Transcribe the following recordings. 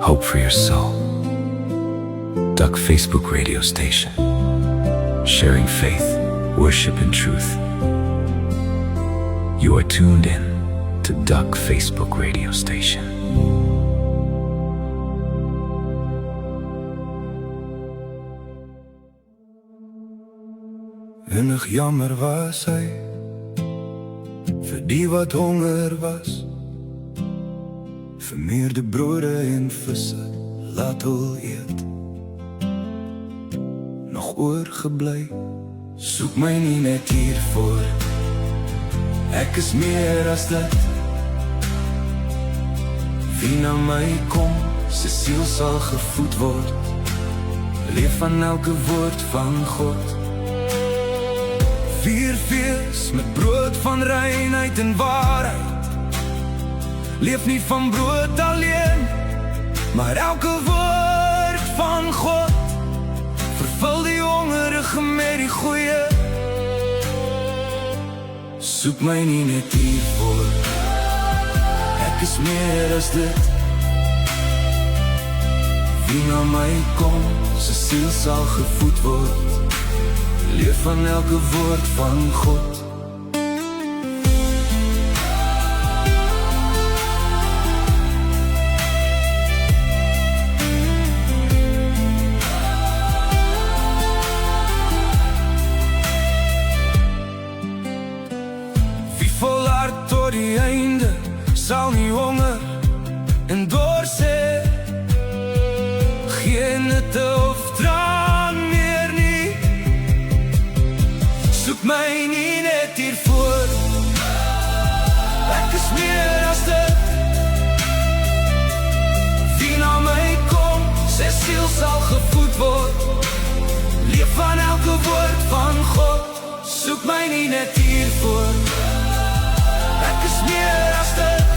hope for your soul. Duck Facebook radio station, sharing faith, worship and truth. You are tuned in to Duck Facebook radio station. Innig jammer was hy vir die wat honger was, vermeerde brode en visse laat hul eet. Nog oorgebly, soek my nie net hiervoor, ek is meer as dit. Wie na my kom, sy siel sal gevoed word, leef van elke woord van God. Vier fees met brood van reinheid en waarheid, leef nie van brood alleen, maar elke woord van God. Vervul die hongerige met die goeie, soek my nie net hiervoor, ek is meer as dit. Wie na my kom, sy siel sal gevoed word, leef van elke woord van God. Wie volhard tot die einde, sal nie honger en dors hê, geen hitte of traan meer nie. Soek my nie net hiervoor, ek is meer as dit. Wie na my kom, sy siel sal gevoed word, leef van elke woord van God. Soek my nie net hiervoor, ek is meer as dit.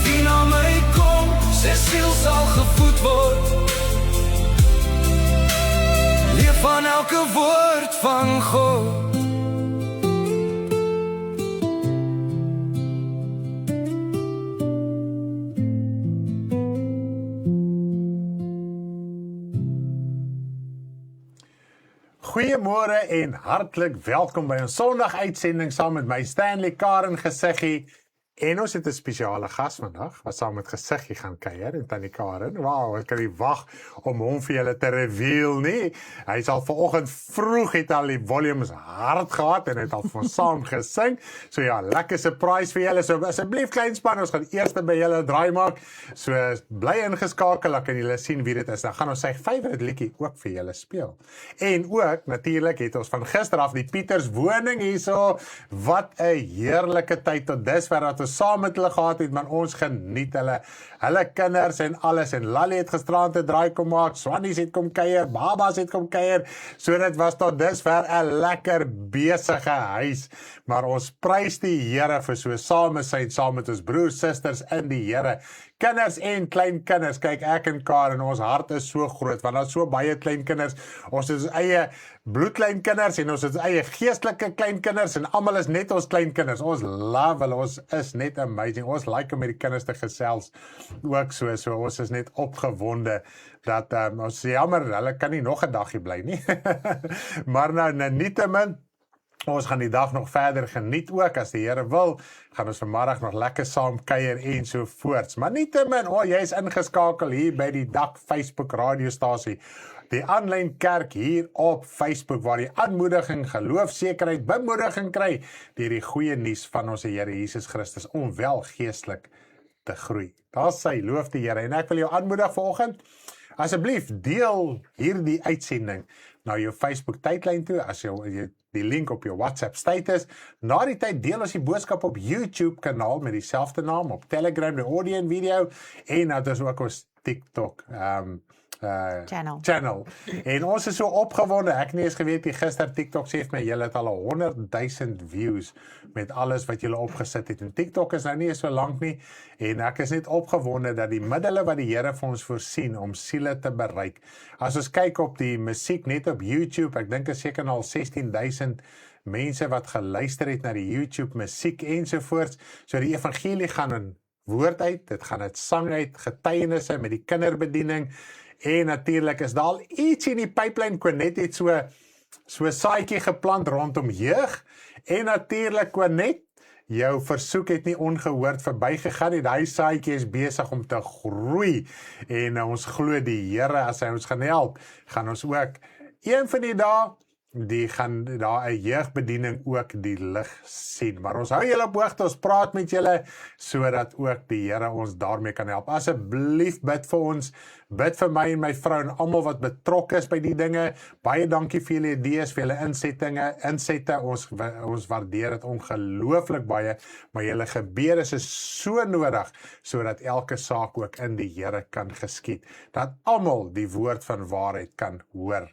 Wie na my kom, sy siel sal gevoed word, leef van elke woord van God. Goeiemôre en hartlik welkom by ons Sondag-uitsending saam met my Stanley Karen Gesiggie. En ons het 'n spesiale gas vandag, wat saam met Gesiggie gaan kuier, en Tannie Karen. Wow, ek kan nie wag om hom vir julle te reveal nie. Hy sal vanoggend vroeg het al die volumes hard gehad en het al vir ons saam gesing. So ja, lekker surprise vir julle. So asseblief klein span, ons gaan eers by julle draai maak. So bly ingeskakel, dan kan julle sien wie dit is. Dan gaan ons sy favourite liedjie ook vir julle speel. En ook natuurlik het ons van gister af die Pieters woning hierso. Wat 'n heerlike tyd tot dusver wat ons saam met hulle gehad het, maar ons geniet hulle kinders en alles, en Lally het gisterand 'n draai kom maak, Swannies het kom kuier, Babas het kom kuier, so dit was tot dusver 'n lekker besige huis, maar ons prys die Here vir so saam met ons broers, susters in die Here. Kinders en kleinkinders, kyk ek en Karen, ons hart is so groot, want daar is so baie kleinkinders, ons is eie bloedkleinkinders en ons is eie geestelike kleinkinders en almal is net ons kleinkinders, ons love hulle, ons is net amazing, ons like om met die kinders te gesels, ook so ons is net opgewonde, dat ons jammer, hulle kan nie nog 'n dagie bly nie, maar nou nietemin, ons gaan die dag nog verder geniet ook, as die Here wil, gaan ons vanmiddag nog lekker saam kuier en so voorts. Maar nietemin, jy is ingeskakel hier by die Dak Facebook radiostasie, die aanlyn kerk hier op Facebook, waar die aanmoediging, geloofsekerheid, bemoediging kry, deur die goeie nuus van ons Here Jesus Christus, om wel geestelik te groei. Daar sy, loof die Here, en ek wil jou aanmoedig vanoggend, asseblief deel hierdie uitsending na jou Facebook tydlyn toe, as jy die link op jou WhatsApp status. Na die tyd deel ons die boodskap op YouTube kanaal met dieselfde naam, op Telegram, die audio en video, en dat is ook ons TikTok channel. En ons is so opgewonde, ek nie eens geweet die gister TikTok sê vir my, julle het al 100,000 views met alles wat julle opgesit het. En TikTok is nou nie so lank nie, en ek is net opgewonde dat die middele wat die Here vir ons voorsien om siele te bereik. As ons kyk op die musiek net op YouTube, ek dink is seker al 16,000 mense wat geluister het na die YouTube musiek ensovoorts, so die evangelie gaan in woord uit, dit gaan uit sang uit, getuienisse met die kinderbediening, en natuurlik is daar al iets in die pipeline, Quanet het so saadjie geplant rondom jeug, en natuurlik Quanet, jou versoek het nie ongehoord verbygegaan nie, die saadjie is besig om te groei, en ons glo die Here, as hy ons gaan help, gaan ons ook, een van die dae, die gaan daar 'n jeugbediening ook die lig sien. Maar ons hou julle op hoogte, ons praat met julle, sodat ook die Here ons daarmee kan help. Asseblief bid vir ons, bid vir my en my vrou en almal wat betrokke is by die dinge. Baie dankie vir julle idees, vir julle insette. Ons waardeer dit ongelooflik baie, maar julle gebede is so nodig, sodat elke saak ook in die Here kan geskied. Dat almal die woord van waarheid kan hoor.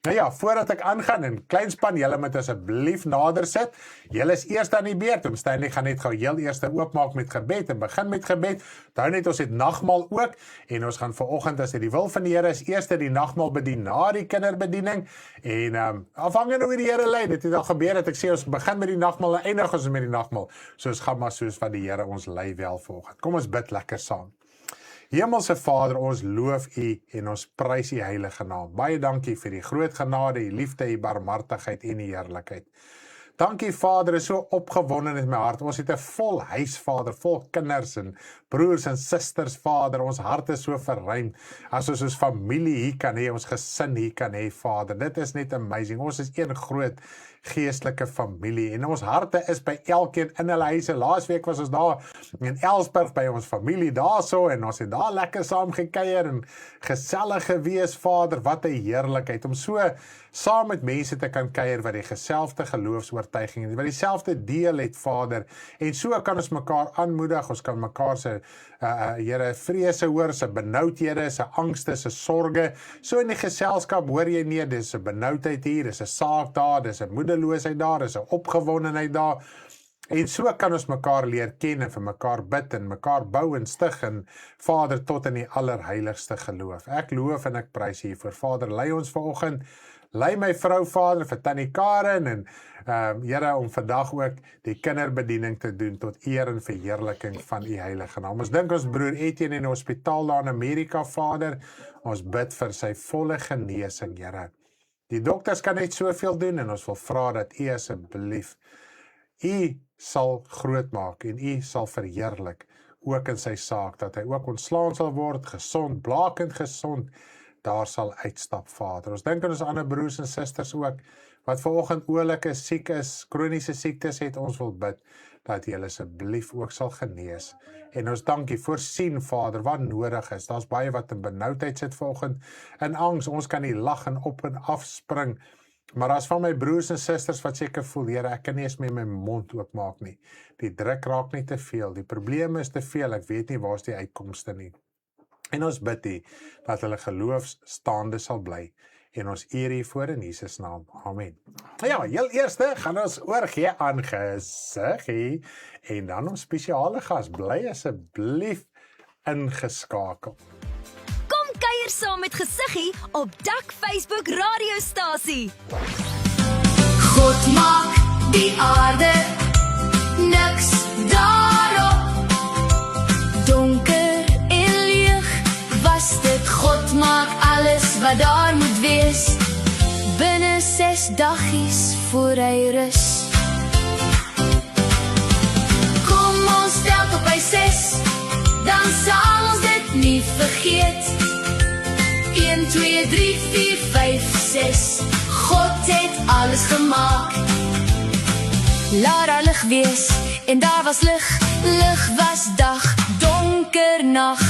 Nou ja, voordat ek aangaan, en klein span, julle moet asseblief nader sit. Julle is eerst aan die beurt, Stanley gaan net gou heel eerst oopmaak met gebed, en begin met gebed. Dan net ons het nagmaal ook, en ons gaan vanoggend, as dit die wil van die Here is, eerst die nagmaal bedien na die kinderbediening, en afhangende hoe die Here lei, dit het al gebeur, dat ek sê, ons begin met die nagmaal, en eindig ons met die nagmaal, so ons gaan maar soos wat die Here ons lei wel vanoggend. Kom ons bid lekker saam. Hemelse Vader, ons loof U en ons prys U heilige naam. Baie dankie vir die groot genade, U liefde, U barmhartigheid en U heerlikheid. Dankie Vader, is so opgewonde in my hart. Ons het 'n vol huis, Vader, vol kinders en broers en susters, Vader. Ons hart is so verruim as ons familie hier kan hê, ons gesin hier kan hê, Vader. Dit is net amazing. Ons is een groot geestelike familie en ons harte is by elkeen in hulle huise. Laasweek was ons daar in Elsburg by ons familie daarso en ons het daar lekker saam gekuier en gesellig gewees, Vader. Wat 'n heerlikheid om so saam met mense te kan kuier wat die geselfde geloofsoortuiging het, wat dieselfde deel het, Vader. En so kan ons mekaar aanmoedig, ons kan mekaar se Here vrese hoor, se benoudhede, se angste, se sorge. So in die geselskap hoor jy nie, dis 'n benoudheid hier, dis 'n saak daar, dis 'n moedeloosheid daar, dis 'n opgewondenheid daar. En so kan ons mekaar leer ken en vir mekaar bid en mekaar bou en stig en Vader tot in die allerheiligste geloof. Ek loof en ek prys hiervoor. Vader, lei ons vanoggend. Lei my vrou, Vader, vir Tannie Karen en Here, om vandag ook die kinderbediening te doen tot eer en verheerliking van U heilige naam. Ons dink ons broer Etienne in die hospitaal daar in Amerika, Vader. Ons bid vir sy volle genesing, Here. Die dokters kan net soveel doen en ons wil vra dat U asseblief U sal groot maak en U sal verheerlik ook in sy saak, dat hy ook ontslaan sal word, gesond, blakend gesond, daar sal uitstap, Vader. Ons dink aan ons ander broers en susters ook, wat vanoggend oorlik is, siek is, kroniese siektes het, ons wil bid, dat jy asseblief ook sal genees. En ons dankie, voorsien, Vader, wat nodig is. Daar's baie wat in benoudheid sit vanoggend, in angs, ons kan nie lag en op en afspring, maar as van my broers en susters wat seker voel, Here, ek kan nie eens met my mond oopmaak nie. Die druk raak nie te veel, die probleem is te veel, ek weet nie waar is die uitkomste nie. En ons bid U, dat hulle geloofstaande sal bly, en ons eer U voor in Jesus naam. Amen. Ja, heel eerste gaan ons oorgee aan Gesiggie, en dan ons spesiale gas, bly asseblief ingeskakel. Kom kuier saam met Gesiggie op Dak Facebook radiostasie. God maak die aarde, niks daarop. Donker en leeg was dit, God maak alles wat daar moet wees. Binne 6 dagies voor hy rus. Kom ons tel tot by 6, dan sal ons dit nie vergeet. 1, 2, 3, 4, 5, 6. God het alles gemaak. Laat daar lig wees, en daar was lig. Lig was dag, donker nag.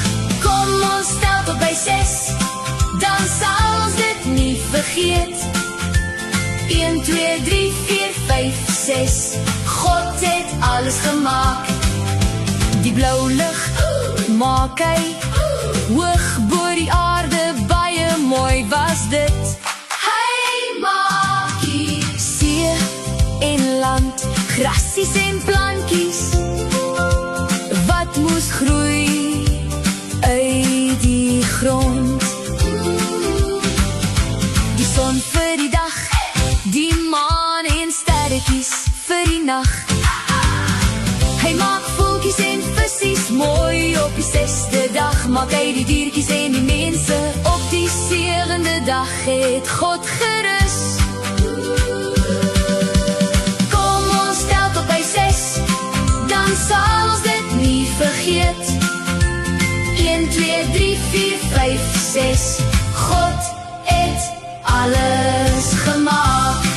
Kom ons tel tot by 6, dan sal ons dit nie vergeet. 1, 2, 3, 4, 5, 6. God het alles gemaak. Die blou lig maak hy hoog bo die aarde, baie mooi was dit. Hy maak die see en land, grasies en plantjies, wat moes groei uit die grond. Die son vir die dag, die maan en sterretjies vir die nag. Hy maak voeltjies en vissies mooi maak hy die diertjies en die mense. Op die 7de dag het God gerus. Kom ons tel tot by 6, dan sal ons dit nie vergeet. 1, 2, 3, 4, 5, 6. God het alles gemaak.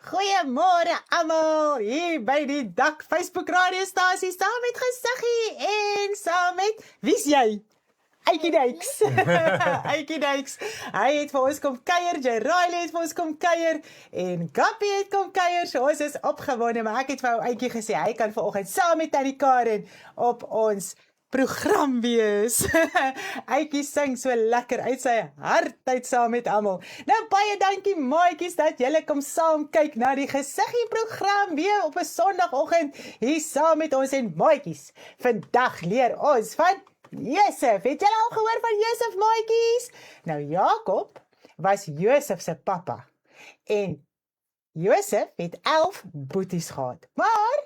Goeiemôre almal, hier by die Dak Facebook radiostasie saam met Gesiggie en saam met, wie's jy? Eitjie Duks. Eitjie Duks. Hy het vir ons kom kuier, Riley het vir ons kom kuier en Gappie het kom kuier, so ons is opgewonde, maar ek het vir ou Eitjie gesê, hy kan vanoggend saam met Tannie Karen op ons program wees. Eitjie sing so lekker uit sy hart uit saam met almal. Nou baie dankie maatjies dat julle kom saam kyk na die Gesiggie program weer op 'n Sondagoggend hier saam met ons en maatjies. Vandag leer ons van Josef. Het julle al gehoor van Josef maatjies? Nou Jakob was Josef se pappa en Josef het 11 boeties gehad. Maar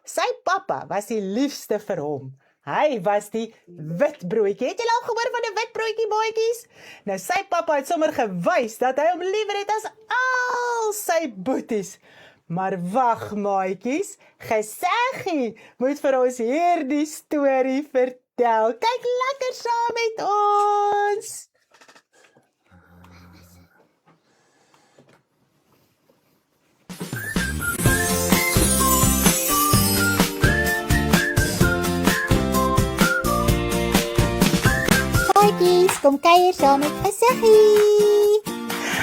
sy pappa was die liefste vir hom. Hy was die witbroodjie. Het julle al gehoor van 'n witbroodjie, maatjies? Nou sy pappa het sommer gewys dat hy hom liewer het as al sy boeties. Maar wag, maatjies, Gesiggie moet vir ons hierdie storie vertel. Kyk lekker saam met ons. Kom kuier saam met Gesiggie.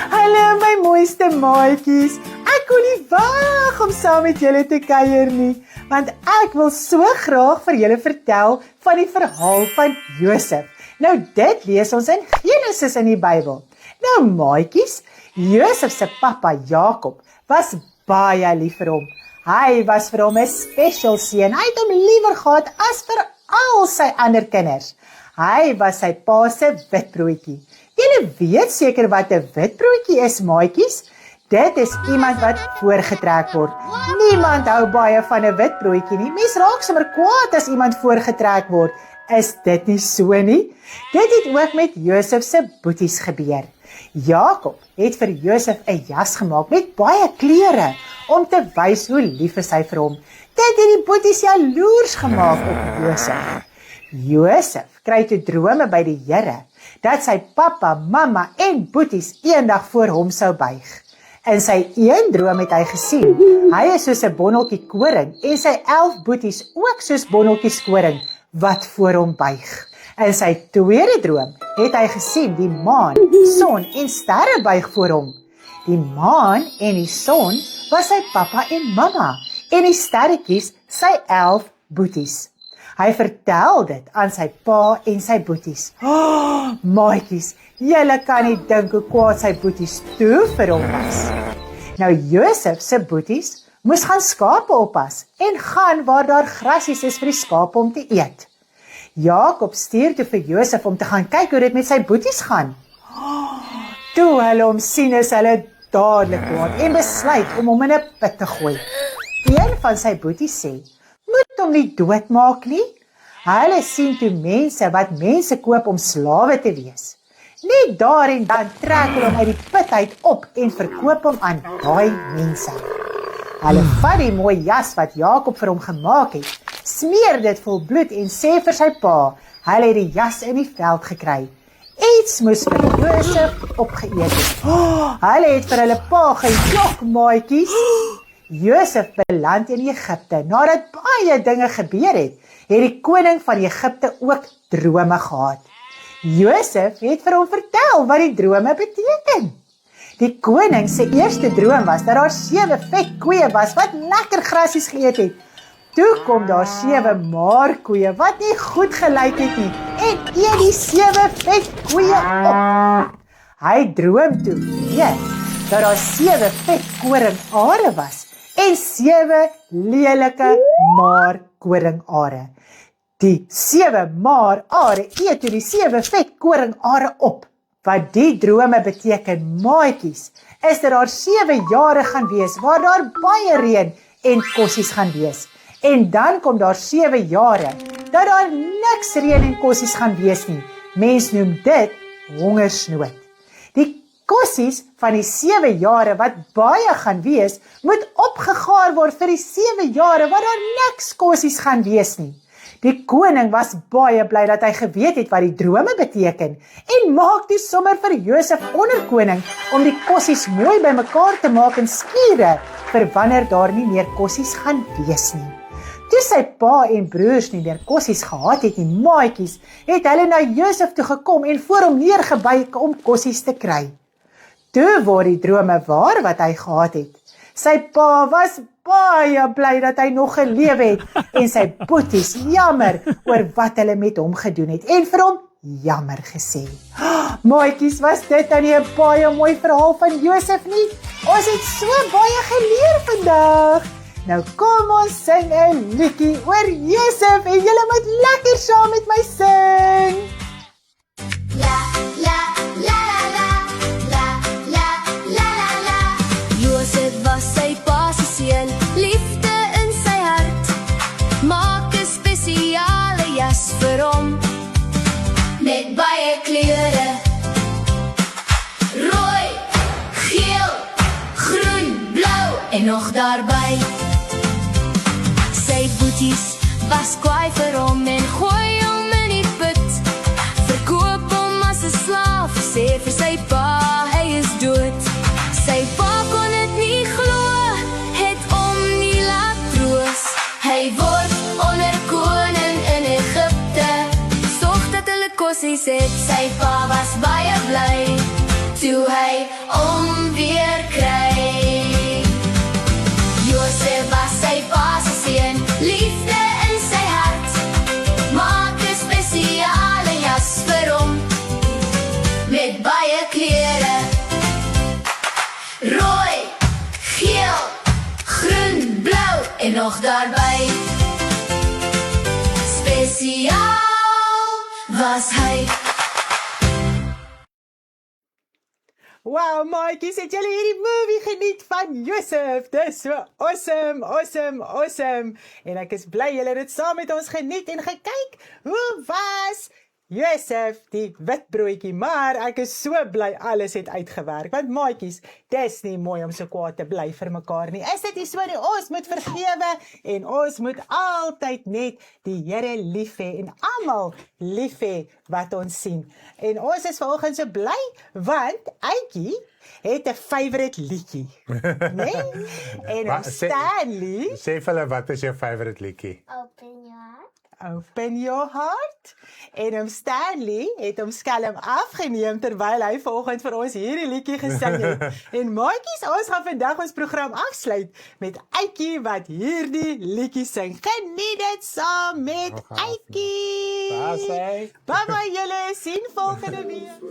Hallo my mooiste maatjies. Ek kon nie wag om saam met julle te kuier nie, want ek wil so graag vir julle vertel van die verhaal van Josef. Nou dit lees ons in Genesis in die Bybel. Nou maatjies, Josef se pappa Jakob was baie lief vir hom. Hy was vir hom 'n special seun. Hy het hom liewer gehad as vir al sy ander kinders. Hy was sy pa se witbroodjie. Julle weet seker wat 'n witbroodjie is, maatjies. Dit is iemand wat voorgetrek word. Niemand hou baie van 'n witbroodjie nie. Mens raak sommer kwaad as iemand voorgetrek word. Is dit nie so nie? Dit het ook met Josef se boeties gebeur. Jakob het vir Josef 'n jas gemaak met baie kleure om te wys hoe lief is hy vir hom. Dit het die boeties jaloers gemaak op Josef. Josef kry toe drome by die Here dat sy pappa, mamma en boeties eendag voor hom sou buig. In sy een droom het hy gesien, hy is soos 'n bonneltjie koring en sy 11 boeties ook soos bonneltjies koring wat voor hom buig. In sy tweede droom het hy gesien die maan, son en sterre buig voor hom. Die maan en die son was sy pappa en mamma en die sterretjies sy 11 boeties. Hy vertel dit aan sy pa en sy boeties. Maatjies, julle kan nie dink hoe kwaad sy boeties toe vir hom was. Nou Josef se boeties moes gaan skape oppas en gaan waar daar grasies is vir die skape om te eet. Jakob stuur toe vir Josef om te gaan kyk hoe dit met sy boeties gaan. Toe hulle hom sien is hulle dadelik kwaad en besluit om hom in 'n put te gooi. Een van sy boeties sê, moet hom nie doodmaak nie. Hulle sien toe mense wat mense koop om slawe te wees. Net daar en dan trek hulle hom uit die put uit op en verkoop hom aan daai mense. Hulle vat die mooi jas wat Jakob vir hom gemaak het, smeer dit vol bloed en sê vir sy pa, hulle het die jas in die veld gekry. Iets moes vir Josef opgeëet het. Hulle het vir hulle pa gejok, maatjies. Josef beland in Egipte. Nadat baie dinge gebeur het die koning van Egipte ook drome gehad. Josef het vir hom vertel wat die drome beteken. Die koning se eerste droom was dat daar 7 vet koeie was wat lekker grasies geëet het. Toe kom daar 7 maarkoeie wat nie goed gelyk het nie en eet die 7 vet koeie op. Hy droom toe weer dat daar 7 vet koringare was en 7 lelike maar koringare. Die 7 maar are eet toe die 7 vet koringare op. Wat die drome beteken, maatjies, is dat daar 7 jare gaan wees waar daar baie reën en kossies gaan wees. En dan kom daar 7 jare dat daar niks reën en kossies gaan wees nie. Mens noem dit hongersnood. Die kossies van die 7 jare wat baie gaan wees, moet opgegaar word vir die 7 jare wat daar niks kossies gaan wees nie. Die koning was baie bly dat hy geweet het wat die drome beteken en maak toe sommer vir Josef onderkoning om die kossies mooi bymekaar te maak in skure vir wanneer daar nie meer kossies gaan wees nie. Toe sy pa en broers nie meer kossies gehad het nie, maatjies, het hulle na Josef toe gekom en voor hom neergebuig om kossies te kry. Toe word die drome waar wat hy gehad het. Sy pa was baie bly dat hy nog geleef het en sy boeties jammer oor wat hulle met hom gedoen het en vir hom jammer gesê. Maatjies, was dit nou nie 'n baie mooi verhaal van Josef nie? Ons het so baie geleer vandag. Nou kom ons sing 'n liedjie oor Josef en julle moet lekker saam met my sing. La la la la la la la la la. Josef was sy pa se seun, liefde in sy hart. Maak 'n spesiale jas vir hom met baie kleure. Rooi, geel, groen, blou en nog daarby. Sy boeties was kwaai vir hom en gooi hom in die put. Verkoop hom as 'n slaaf, sê vir sy pa hy is dood. Sy pa kon dit nie glo, het hom nie laat troos. Hy word onder koning in Egipte, sorg dat hulle kossies het. Sy pa was baie bly toe hy hom weer kry. Josef was sy pa se seun, liefde in sy hart. Maak 'n spesiale jas vir hom met baie kleure. Rooi, geel, groen, blou en nog daarby. Spesiaal was hy. Wow, maatjies, het julle hierdie movie geniet van Josef? Dis so awesome. En ek is bly julle het dit saam met ons geniet en gekyk. Hoe was Josef die witbroodjie? Maar ek is so bly alles het uitgewerk. Want maatjies, dis nie mooi om so kwaad te bly vir mekaar nie. Is dit nie so nie? Ons moet vergewe en ons moet altyd net die Here lief hê en almal lief hê wat ons sien. En ons is vanoggend so bly want Aitjie het 'n favourite liedjie. Nee? En Wat, sê- Stanley, Sê vir hulle, wat is jou favourite liedjie? Open your heart. Open Your Heart. En Stanley het hom skelm afgeneem terwyl hy vanoggend vir ons hierdie liedjie gesing het. En maatjies, ons gaan vandag ons program afsluit met Aitjie wat hierdie liedjie sing. Geniet dit saam met Aitjie. Daar sê. Bye bye julle, sien volgende week.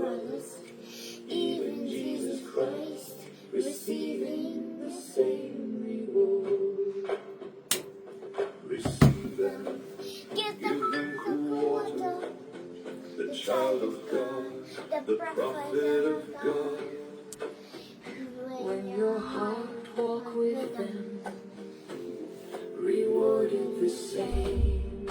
Even Jesus Christ, receiving the same reward. Receive them, Give them the water, the child of God, the prophet of God. when your heart walk with them, rewarded the same.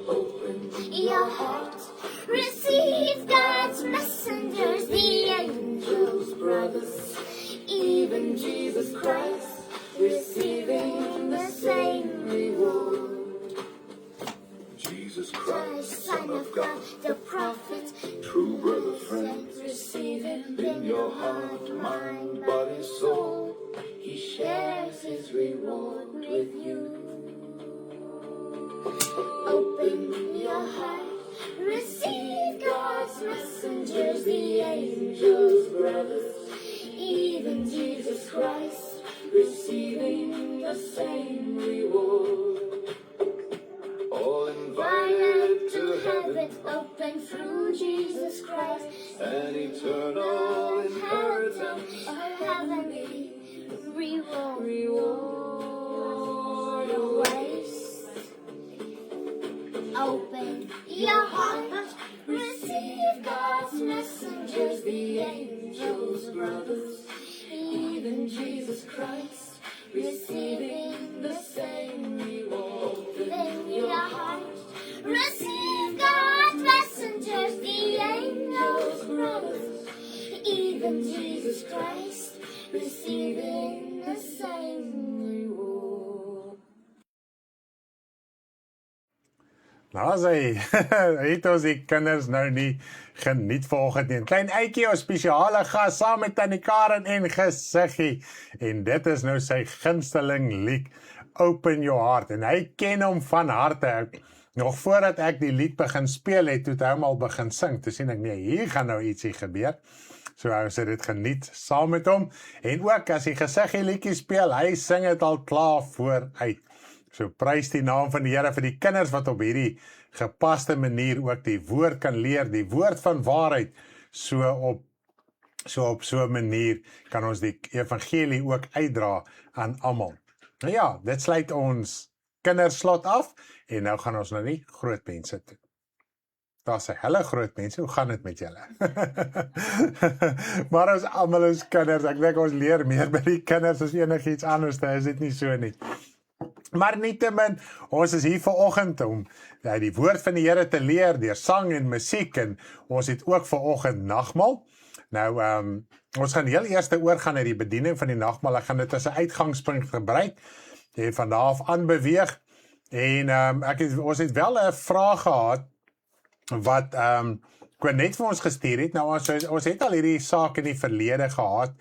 Open Your heart, receive God's messengers, the angels, brothers, even Jesus Christ, receiving the same reward. Jesus Christ, Son of God, the prophet, true brother, friend, receive him in your heart, mind, body, soul. He shares his reward with you. open your heart, receive God's messengers, the angels, brothers, even Jesus Christ, Receiving the same reward. All invited to heaven, open through Jesus Christ, an eternal inheritance. a heavenly reward. Reward Your ways open your heart. Receive God's messengers, the angels, brothers, even Jesus Christ, receiving the same reward. Open your heart. Receive God's messengers, the angels, brothers, even Jesus Christ, receiving the same reward. Nou as hy, het ons die kinders nou nie geniet vanoggend nie. Klein Eitjie, ons spesiale gas, saam met Tannie Karen en Gesiggie. En dit is nou sy gunsteling lied, Open Your Heart. En hy ken hom van harte. Nog voordat ek die lied begin speel het, toe het hy hom al begin sing. Toe sien ek, nee, hier gaan nou ietsie gebeur. So ons het dit geniet saam met hom. En ook as hy Gesiggie liedjie speel, hy sing het al klaar vooruit. So prys die naam van die Here vir die kinders wat op hierdie gepaste manier ook die woord kan leer, die woord van waarheid, so op so 'n manier kan ons die evangelie ook uitdra aan almal. Nou ja, dit sluit ons kinderslot af en nou gaan ons na die groot mense toe. Daar sê, hulle groot mense, hoe gaan dit met julle? Maar ons almal is kinders, ek dink ons leer meer by die kinders as enigiets anders, is dit nie so nie. Maar nietemin, ons is hier vanoggend om die woord van die Here te leer deur sang en musiek, en ons het ook vanoggend nagmaal. Nou, ons gaan heel eers oorgaan na die bediening van die nagmaal. Ek gaan dit as 'n uitgangspunt gebruik en van daar af aan beweeg. En ons het wel 'n vraag gehad wat Quenet vir ons gestuur het. Nou, ons het al hierdie saak in die verlede gehad,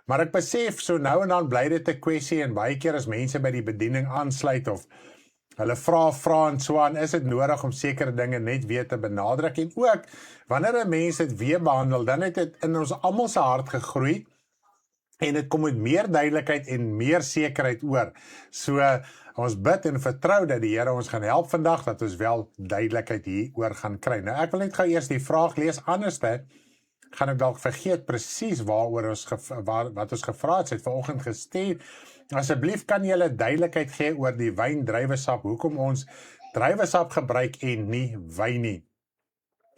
maar ek besef, so nou en dan bly dit 'n kwessie, en baie keer as mense by die bediening aansluit, of hulle vra en so aan, is dit nodig om sekere dinge net weer te benadruk, en ook, wanneer 'n mens dit weer behandel, dan het dit in ons almal se hart gegroei, en dit kom met meer duidelikheid en meer sekerheid oor. So, ons bid en vertrou dat die Here ons gaan help vandag, dat ons wel duidelikheid hier oor gaan kry. Nou, ek wil net gou eers die vraag lees, anderste gaan ek dalk vergeet presies wat ons gevra het. Sy het vanoggend gestuur. Asseblief kan julle duidelikheid gee oor die wyn-druiwesap, hoekom ons druiwesap gebruik en nie wyn nie.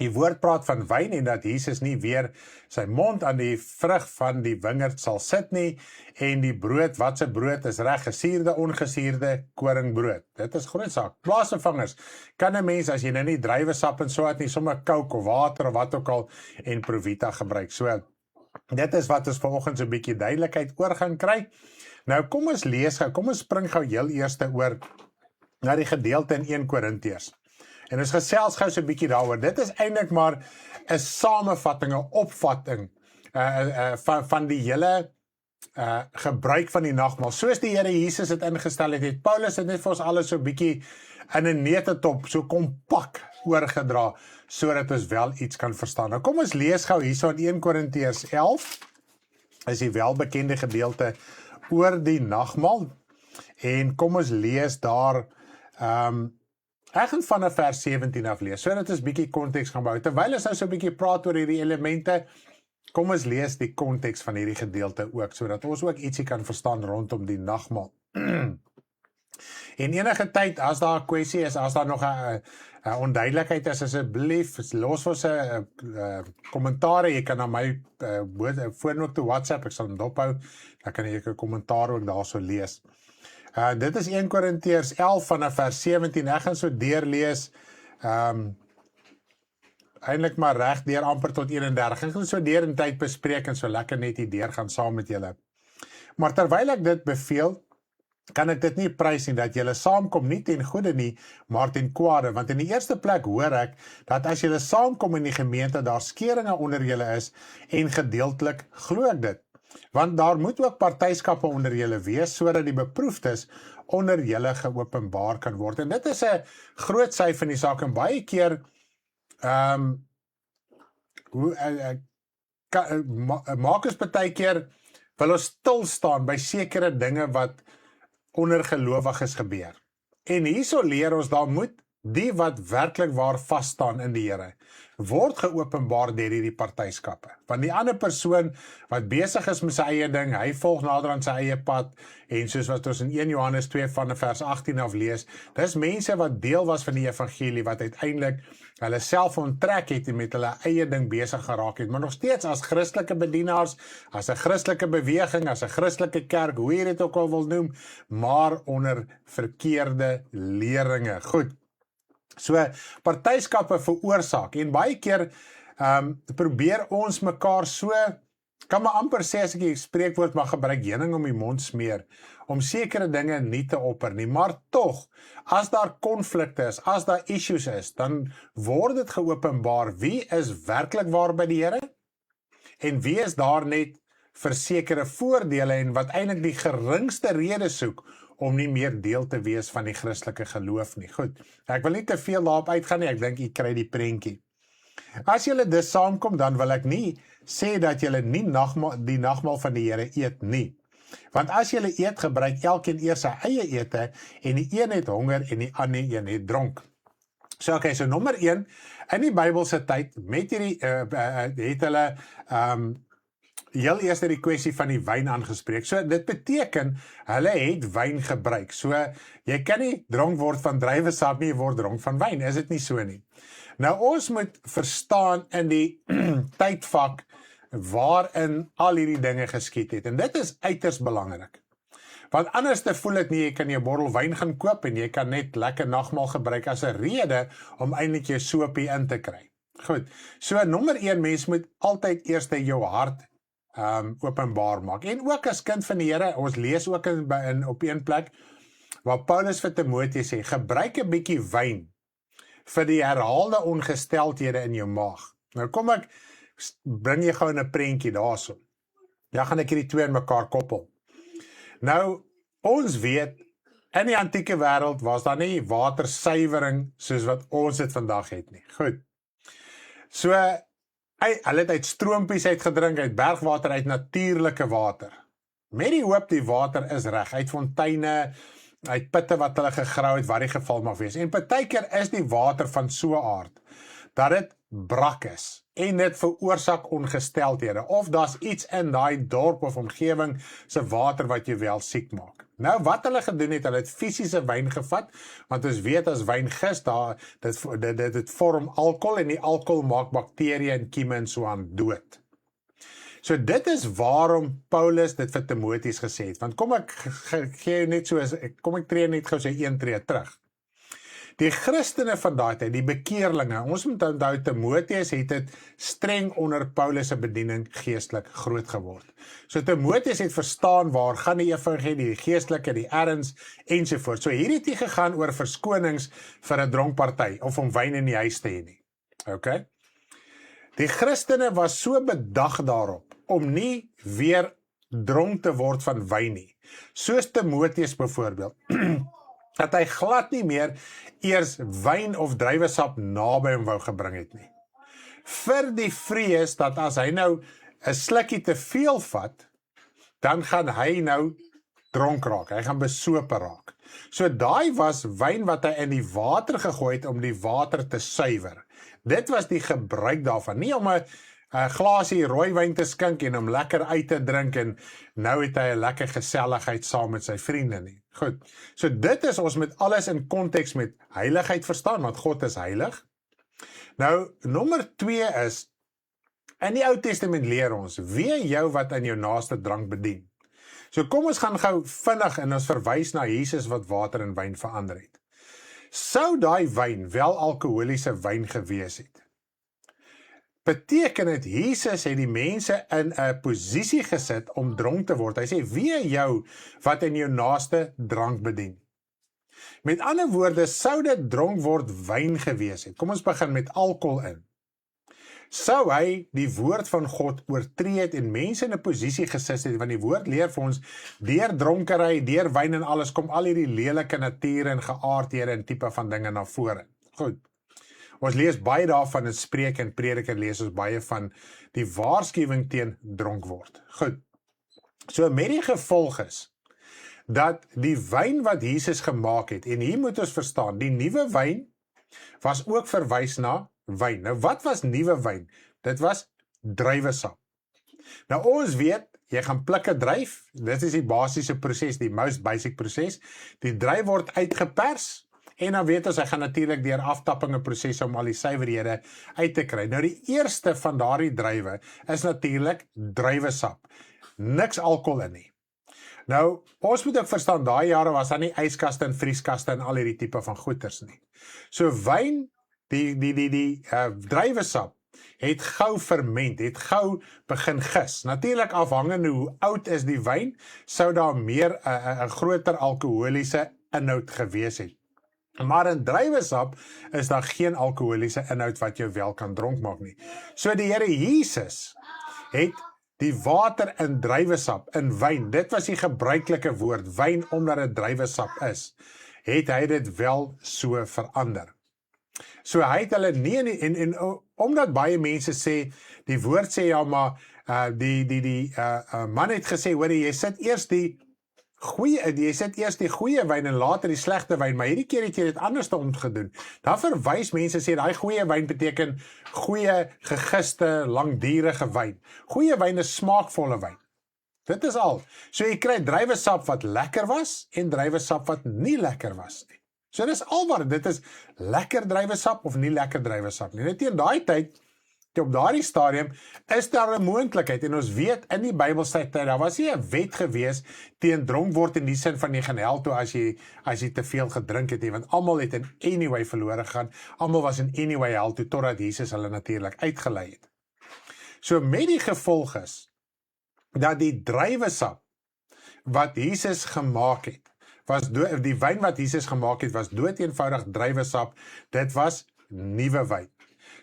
Die woord praat van wyn en dat Jesus nie weer sy mond aan die vrug van die wingerd sal sit nie, en die brood, wat se brood is reg, gesuurde, ongesuurde koringbrood. Dit is groot saak. Plaasvervangers, kan 'n mens, as jy nou nie druiwesap en so het nie, sommer Coke of water of wat ook al, en Provita gebruik. So, dit is wat ons vanoggend so 'n bietjie duidelikheid oor gaan kry. Nou, kom ons lees gou, kom ons spring gou heel eers oor na die gedeelte in 1 Korintiërs. En ons gesels gou so 'n bietjie daaroor. Dit is eintlik maar 'n samevatting, 'n opvatting van die hele gebruik van die nagmaal. Soos die Here Jesus dit ingestel het Paulus het net vir ons alles so 'n bietjie in 'n netetop, so kompak oorgedra, sodat ons wel iets kan verstaan. Nou kom ons lees gou hierso in 1 Korintiërs 11, is die welbekende gedeelte oor die nagmaal. En kom ons lees daar, ek gaan vanaf vers 17 af lees, sodat ons bietjie konteks gaan bou. Terwyl ons nou so 'n bietjie praat oor hierdie elemente, kom ons lees die konteks van hierdie gedeelte ook, sodat ons ook ietsie kan verstaan rondom die nagmaal. En enige tyd, as daar 'n kwessie is, as daar nog 'n onduidelikheid is, asseblief, los ons 'n kommentaar. Jy kan na my foon ook toe WhatsApp, ek sal hom dophou, dan kan jy 'n kommentaar ook daarso lees. Dit is 1 Korintiërs 11 vanaf vers 17, ek gaan so deurlees, eintlik maar reg deur amper tot 31, ek gaan so deur in tyd bespreek, en so lekker net hier deur gaan saam met julle. Maar terwyl ek dit beveel, kan ek dit nie prys nie, dat julle saamkom nie ten goeie nie, maar ten kwade, want in die eerste plek hoor ek, dat as julle saamkom in die gemeente, daar skeringe onder julle is, en gedeeltelik glo ek dit. Want daar moet ook partyskappe onder julle wees, sodat die beproefdes onder julle geopenbaar kan word. En dit is 'n groot sy van die saak, en baie keer maak ons baie keer, wil ons stil staan by sekere dinge wat onder gelowiges gebeur. En hierso leer ons, daar moet die wat werklik waar vas staan in die Here, word geopenbaar deur hierdie partyskappe. Want die ander persoon wat besig is met sy eie ding, hy volg nader aan sy eie pad, en soos wat ons in 1 Johannes 2 van vers 18 af lees, dis mense wat deel was van die evangelie, wat uiteindelik hulle self onttrek het en met hulle eie ding besig geraak het, maar nog steeds as Christelike bedienaars, as 'n Christelike beweging, as 'n Christelike kerk, hoe jy dit ook al wil noem, maar onder verkeerde leringe. Goed. So, partyskappe veroorsaak, en baie keer probeer ons mekaar so, kan maar amper sê as ek die spreekwoord mag gebruik, heuning om die mond smeer, om sekere dinge nie te opper nie, maar tog, as daar konflikte is, as daar issues is, dan word dit geopenbaar, wie is werklik waar by die Here, en wie is daar net vir sekere voordele, en wat eintlik die geringste rede soek, om nie meer deel te wees van die Christelike geloof nie. Goed, ek wil nie te veel daarop uitgaan nie, ek dink jy kry die prentjie. As julle dus saamkom, dan wil ek nie sê dat julle nie die nagmaal van die Here eet nie. Want as julle eet, gebruik elkeen eers sy eie ete, en die een het honger, en die ander een het dronk. So, okay, so nommer 1, in die Bybelse tyd, met hierdie, het hulle, heel eers die kwessie van die wyn aangespreek. So, dit beteken, hulle het wyn gebruik. So, jy kan nie dronk word van druiwesap nie, jy word dronk van wyn, is dit nie so nie. Nou, ons moet verstaan in die tydvak, waarin al hierdie dinge geskied het, en dit is uiters belangrik. Want anders te voel het nie, jy kan jy 'n bottel wyn gaan koop, en jy kan net lekker nagmaal gebruik as 'n rede, om eintlik jou soapie in te kry. Goed, so nommer 1, mens moet altyd eers jou hart openbaar maak. En ook as kind van die Here, ons lees ook op een plek, waar Paulus vir Timoteus sê, gebruik 'n bietjie wyn, vir die herhaalde ongesteldhede in jou maag. Nou kom ek, bring jy gou 'n prentjie daarso. Ja, gaan ek hierdie twee in mekaar koppel. Nou, ons weet, in die antieke wêreld was daar nie watersuiwering, soos wat ons dit vandag het nie. Goed. So, hulle het uit stroompies uitgedrink, uit bergwater, uit natuurlike water. Met die hoop die water is reg, uit fonteine, uit putte wat hulle gegrou het, waar die geval mag wees. En partykeer is die water van so 'n aard, dat dit brak is, en dit veroorsaak ongesteldhede, of daar's iets in daai dorp of omgewing se water wat jou wel siek maak. Nou, wat hulle gedoen het, hulle het fisiese wyn gevat, want ons weet as wyn gis, dit vorm alkohol, en die alkohol maak bakterieë en kieme en so aan dood. So dit is waarom Paulus dit vir Timoteus gesê het, want kom ek tree net gou sy 1 tree terug. Die Christene van daai tyd, die bekeerlinge, ons moet onthou, Timoteus het dit streng onder Paulus se bediening geestelik groot geword. So Timoteus het verstaan waar gaan die evangelie, die geestelike, die erns ensovoort. So hier het nie gegaan oor verskonings vir 'n dronkparty of om wyn in die huis te hê nie. Okay? Die Christene was so bedag daarop om nie weer dronk te word van wyn nie. Soos Timoteus byvoorbeeld, dat hy glad nie meer eers wyn of druiwesap naby hom wou gebring het nie. Vir die vrees dat as hy nou 'n slukkie te veel vat, dan gaan hy nou dronk raak, hy gaan besope raak. So daai was wyn wat hy in die water gegooi het om die water te suiwer. Dit was die gebruik daarvan, nie om 'n glasie rooiwyn te skink en om lekker uit te drink en nou het hy 'n lekker geselligheid saam met sy vriende nie. Goed, so dit is, ons met alles in konteks met heiligheid verstaan, want God is heilig. Nou, nommer 2 is, in die Ou Testament leer ons, weet jou wat in jou naaste drank bedien. So kom ons gaan gou vinnig en ons verwys na Jesus wat water in wyn verander het. Sou daai wyn wel alkoholiese wyn gewees het? Beteken dit, Jesus het die mense in 'n posisie gesit om dronk te word. Hy sê, wee jou wat in jou naaste drank bedien. Met ander woorde, sou dit dronk word wyn gewees het. Kom ons begin met alkohol in. Sou hy die woord van God oortree het en mense in 'n posisie gesit het, want die woord leer vir ons, deur dronkery, deur wyn en alles, kom al hierdie lelike natuur en geaardhede en tipe van dinge na vore. Goed. Ons lees baie daarvan in Spreuke en Prediker, lees ons baie van die waarskuwing teen dronk word. Goed, so met die gevolg is, dat die wyn wat Jesus gemaak het, en hier moet ons verstaan, die nuwe wyn was ook verwys na wyn. Nou wat was nuwe wyn? Dit was druiwesap. Nou ons weet, jy gaan pluk 'n druif, dit is die basiese proses, die most basic proses. Die druif word uitgepers, en dan weet ons, hy gaan natuurlik deur aftappinge prosesse om al die suiwerhede uit te kry. Nou die eerste van daardie druiwe is natuurlik druiwesap. Niks alkohol in nie. Nou, ons moet ook verstaan, daai jare was daar nie yskaste en vrieskaste en al hierdie tipe van goeders nie. So wyn, die druiwesap, het gou ferment, het gou begin gis. Natuurlik afhangende hoe oud is die wyn, sou daar meer 'n groter alkoholiese inhoud gewees het. Maar in druiwesap is daar geen alkoholiese inhoud wat jou wel kan dronk maak nie. So die Here Jesus het die water in druiwesap, in wyn, dit was die gebruikelike woord, wyn omdat dit druiwesap is, het hy dit wel so verander. So hy het hulle nie, en omdat baie mense sê, die woord sê ja, maar die man het gesê, hoor jy sit eers die goeie wyn en later die slegte wyn, maar hierdie keer het jy dit anders gedoen. Dan verwys mense sê, die goeie wyn beteken goeie, gegiste, langdurige wyn. Goeie wyn is smaakvolle wyn. Dit is al. So jy kry druiwesap wat lekker was, en druiwesap wat nie lekker was nie. So dit is alwaar, dit is lekker druiwesap of nie lekker druiwesap nie. Net in daai tyd, op daardie stadium, is daar 'n moontlikheid, en ons weet in die Bybelse tyd, daar was nie 'n wet gewees teen dronk word in die sin van jy gaan hel toe as jy te veel gedrink het, want almal het in anyway verlore gegaan, almal was in anyway hel toe, totdat Jesus hulle natuurlik uitgelei het. So met die gevolg is, dat die druiwesap wat Jesus gemaak het, die wyn wat Jesus gemaak het, was doeteenvoudig druiwesap, dit was nuwe wyn.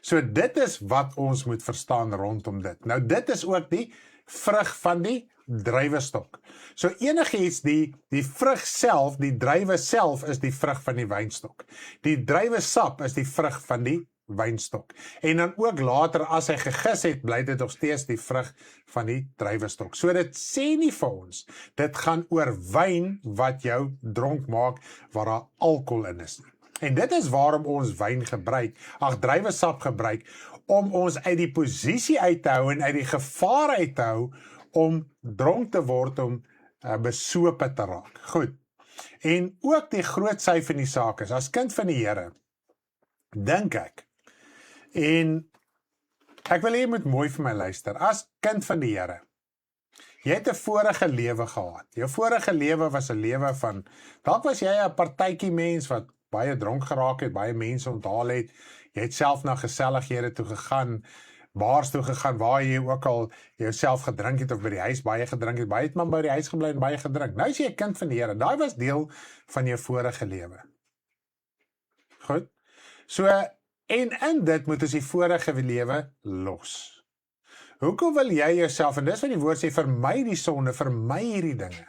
So dit is wat ons moet verstaan rondom dit. Nou dit is ook die vrug van die druiwestok. So enigiets, die vrug self, die druiwe self is die vrug van die wynstok. Die druiwesap is die vrug van die wynstok. En dan ook later, as hy gegis het, bly dit nog steeds die vrug van die druiwestok. So dit sê nie vir ons, dit gaan oor wyn wat jou dronk maak, waar daar alkohol in is nie. En dit is waarom ons wyn gebruik, druiwesap gebruik, om ons uit die posisie uit te hou en uit die gevaar uit te hou, om dronk te word, om besope te raak. Goed. En ook die groot sy van die saak is, as kind van die Here, dink ek, en ek wil jy moet mooi vir my luister, as kind van die Here, jy het 'n vorige lewe gehad. Jou vorige lewe was 'n lewe van, dalk was jy 'n partytjie mens wat baie dronk geraak het, baie mense onthaal het, jy het self na gesellighede toe gegaan, baars toe gegaan, waar jy ook al jouself gedrink het, of by die huis baie gedrink het, baie het maar by die huis gebly en baie gedrink. Nou is jy 'n kind van die Here, daai was deel van jou vorige lewe. Goed? So, en in dit moet ons die vorige lewe los. Hoekom wil jy jouself, en dis wat die woord sê, vermy die sonde, vermy hierdie dinge.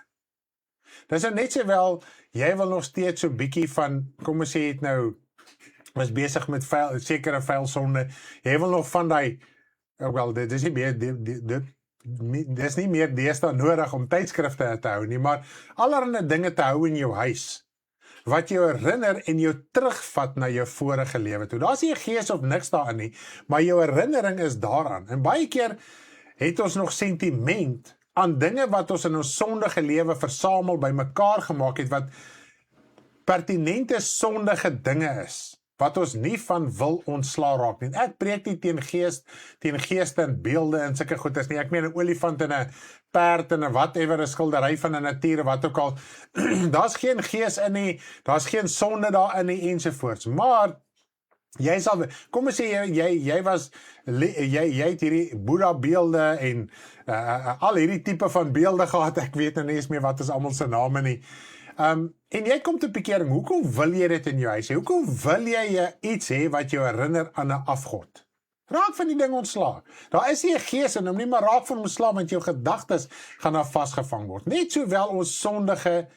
Dis nou net sowel, jy wil nog steeds so bietjie van, kom ons sê het nou, was besig met sekere vuil sonde, jy wil nog van die, wel, dit is nie meer, dit is nie meer deesdae nodig om tydskrifte te hou nie, maar allerlei dinge te hou in jou huis, wat jou herinner en jou terugvat na jou vorige lewe toe. Daar is nie 'n gees of niks daarin nie, maar jou herinnering is daaraan. En baie keer het ons nog sentiment aan dinge wat ons in ons sondige lewe versamel bymekaar gemaak het, wat pertinente sondige dinge is, wat ons nie van wil ontsla raak nie. Ek preek nie teen geeste en beelde en sulke goeders nie. Ek meen 'n olifant en 'n perd en 'n whatever, 'n skildery van 'n natuur, wat ook al. Daar's geen gees in nie, daar's geen sonde daarin nie, ensovoorts. Maar jy sal, kom ons sê jy het hierdie Boeddha beelde en al hierdie tipe van beelde gehad. Ek weet nou nie eens meer wat is almal se name nie. En jy kom tot bekering, hoekom wil jy dit in jou huis hê? Hoekom wil jy iets hê wat jou herinner aan 'n afgod? Raak van die ding ontsla. Daar is nie 'n gees in hom nie, maar raak van hom ontsla, want jou gedagtes gaan daar vasgevang word. Net sowel ons sondige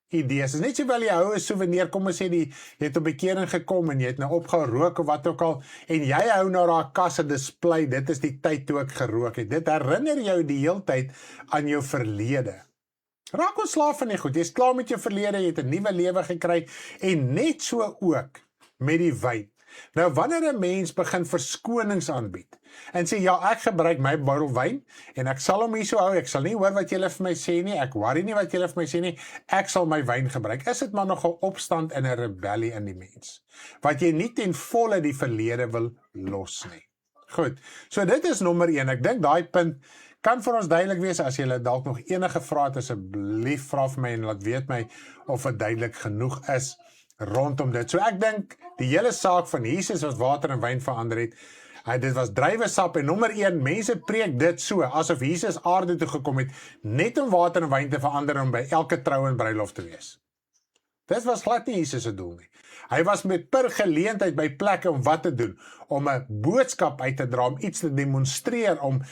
idees. Net sowel jy hou 'n souvenir, kom ons sê jy het op bekering gekom en jy het nou opgehou rook of wat ook al, en jy hou nou daar kasse display, dit is die tyd toe ek gerook het. Dit herinner jou die hele tyd aan jou verlede. Raak ontslaaf van die goed, jy is klaar met jou verlede, jy het 'n nuwe lewe gekry, en net so ook met die wyn. Nou, wanneer 'n mens begin verskonings aanbied en sê, ja, ek gebruik my bottel wyn en ek sal hom hier so hou, ek sal nie hoor wat julle vir my sê nie, ek worry nie wat julle vir my sê nie, ek sal my wyn gebruik. Is dit maar nog 'n opstand en 'n rebellie in die mens, wat jy nie ten volle die verlede wil los nie. Goed, so dit is nommer 1. Ek dink daai punt kan vir ons duidelik wees. As jy dalk nog enige vrae het, asseblief vra vir my en laat weet my of dit duidelik genoeg is rondom dit. So ek dink die hele saak van Jesus wat water en wyn verander het, dit was druiwesap en nommer 1, mense preek dit so, asof Jesus aarde toe gekom het, net om water en wyn te verander om by elke trou en bruiloft te wees. Dit was glad nie Jesus se doel nie. Hy was met per geleentheid by plekke om wat te doen, om 'n boodskap uit te dra, om iets te demonstreer, om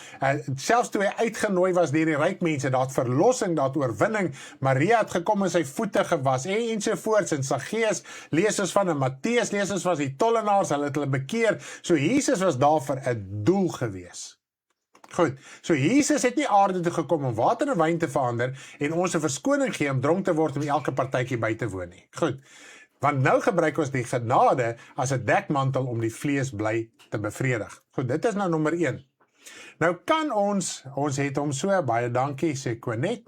selfs toe hy uitgenooi was deur die ryk mense, daar het verlossing, daar het oorwinning, Maria het gekom en sy voete gewas, ensovoorts, en Saggeus lees ons van, en Matteus lees ons van die tollenaars, hulle het hulle bekeer, so Jesus was daar vir 'n doel gewees. Goed, so Jesus het nie aarde toe gekom om water en wyn te verander en ons 'n verskoning gee om dronk te word om elke partytjie by te woon nie. Goed, want nou gebruik ons die genade as 'n dekmantel om die vlees bly te bevredig. Goed, dit is nou nommer 1. Nou kan ons het hom so, baie dankie, sê Konet.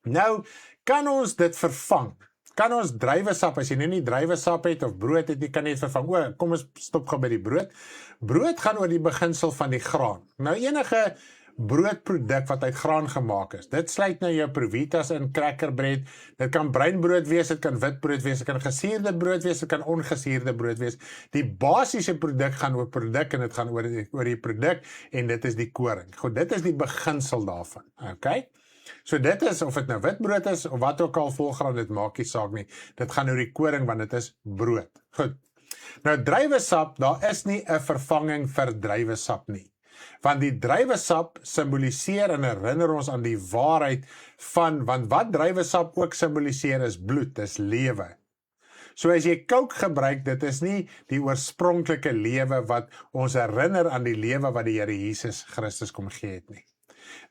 Nou, kan ons dit vervang? Kan ons druiwesap, as jy nie druiwesap het of brood het, jy kan net vervang. Kom ons stop gou by die brood. Brood gaan oor die beginsel van die graan. Nou enige broodproduk wat uit graan gemaak is, dit sluit nou jou Provitas in, crackerbread, dit kan breinbrood wees, dit kan witbrood wees, dit kan gesuurde brood wees, dit kan ongesuurde brood wees. Die basiese produk gaan oor produk en dit gaan oor die produk en dit is die koring. Goed, dit is die beginsel daarvan. Okay? So dit is, of dit nou witbrood is, of wat ook al volgraan, dit maak nie saak nie. Dit gaan oor die koring, want dit is brood. Goed. Nou druiwesap, daar is nie 'n vervanging vir druiwesap nie. Want die druiwesap simboliseer en herinner ons aan die waarheid van, want wat druiwesap ook simboliseer is bloed, is lewe. So as jy Coke gebruik, dit is nie die oorspronklike lewe wat ons herinner aan die lewe wat die Here Jesus Christus kom gee het nie.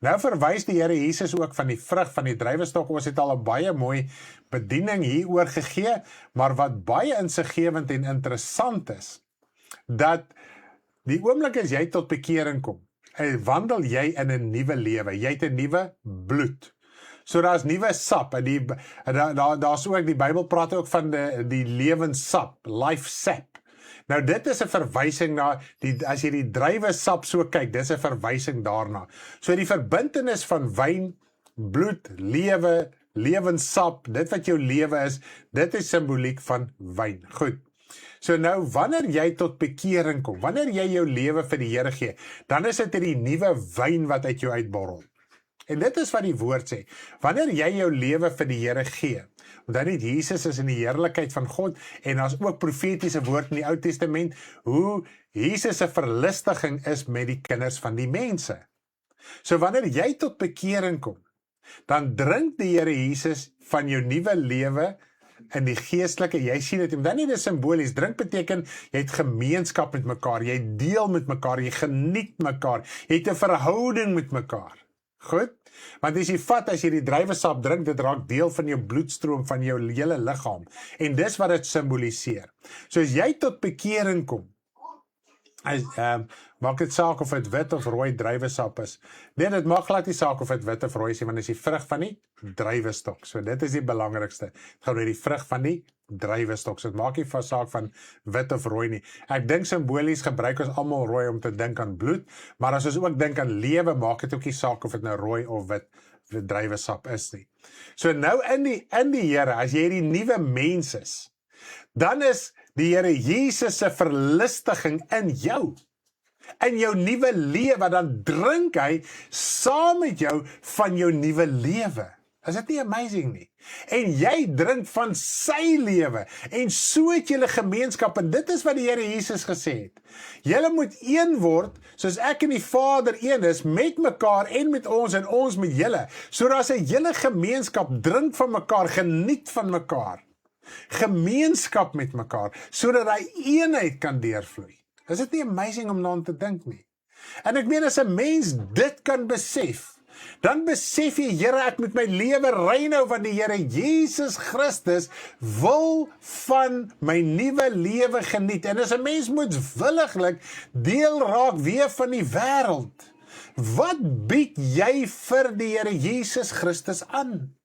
Nou verwys die Here Jesus ook van die vrug van die druiwestok. Ons het al 'n baie mooi bediening hieroor gegee, maar wat baie insiggewend en interessant is, dat die oomblik as jy tot bekering kom, wandel jy in 'n nuwe lewe, jy het 'n nuwe bloed. So daar's nuwe sap, en daar's ook, die Bybel praat ook van die lewenssap, life sap. Nou dit is 'n verwysing na, as jy die druiwesap so kyk, dis 'n verwysing daarna. So die verbintenis van wyn, bloed, lewe, lewenssap, dit wat jou lewe is, dit is simboliek van wyn. Goed. So nou, wanneer jy tot bekering kom, wanneer jy jou lewe vir die Here gee, dan is dit die nuwe wyn wat uit jou uitborrel. En dit is wat die woord sê. Wanneer jy jou lewe vir die Here gee, dan het Jesus is in die heerlikheid van God, en daar's ook profetiese woord in die Ou Testament, hoe Jesus se verlustiging is met die kinders van die mense. So wanneer jy tot bekering kom, dan drink die Here Jesus van jou nuwe lewe in die geestelike, jy sien dit, dan nie dit simbolies, drink beteken, jy het gemeenskap met mekaar, jy deel met mekaar, jy geniet mekaar, jy het 'n verhouding met mekaar. Goed? Want as jy die druiwesap drink, dit raak deel van jou bloedstroom, van jou hele liggaam, en dis wat dit simboliseer. So as jy tot bekering kom, maak dit saak of dit wit of rooi druiwesap is. Nee, dit maak glad nie saak of dit wit of rooi is, want dit is die vrug van die druiwestok. So dit is die belangrikste. Dit gaan oor die vrug van die druiwestok. So dit maak nie van saak van wit of rooi nie. Ek dink simbolies gebruik ons almal rooi om te dink aan bloed, maar as ons ook dink aan lewe, maak dit ook nie saak of dit nou rooi of wit druiwesap is nie. So nou in die Here, as jy die nuwe mens is, dan is die Here Jesus se verlustiging in jou nuwe lewe, dan drink hy saam met jou van jou nuwe lewe. Is dit nie amazing nie? En jy drink van sy lewe, en so het julle gemeenskap, en dit is wat die Here Jesus gesê het. Julle moet een word, soos ek en die Vader een is, met mekaar en met ons, en ons met julle. So daar's 'n hele gemeenskap, drink van mekaar, geniet van mekaar. Gemeenskap met mekaar, sodat hy eenheid kan deurvloei. Is dit nie amazing om daaraan te dink nie? En ek meen, as 'n mens dit kan besef, dan besef jy, Here, ek moet my lewe rein hou, want die Here Jesus Christus wil van my nuwe lewe geniet. En as 'n mens moet williglik deel raak weer van die wêreld, wat bied jy vir die Here Jesus Christus aan?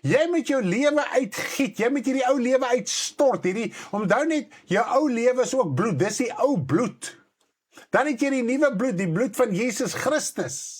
Jy moet jou lewe uitgiet, jy moet hierdie ou lewe uitstort, onthou net, jou ou lewe is ook bloed, dis die ou bloed. Dan het jy die nuwe bloed, die bloed van Jesus Christus.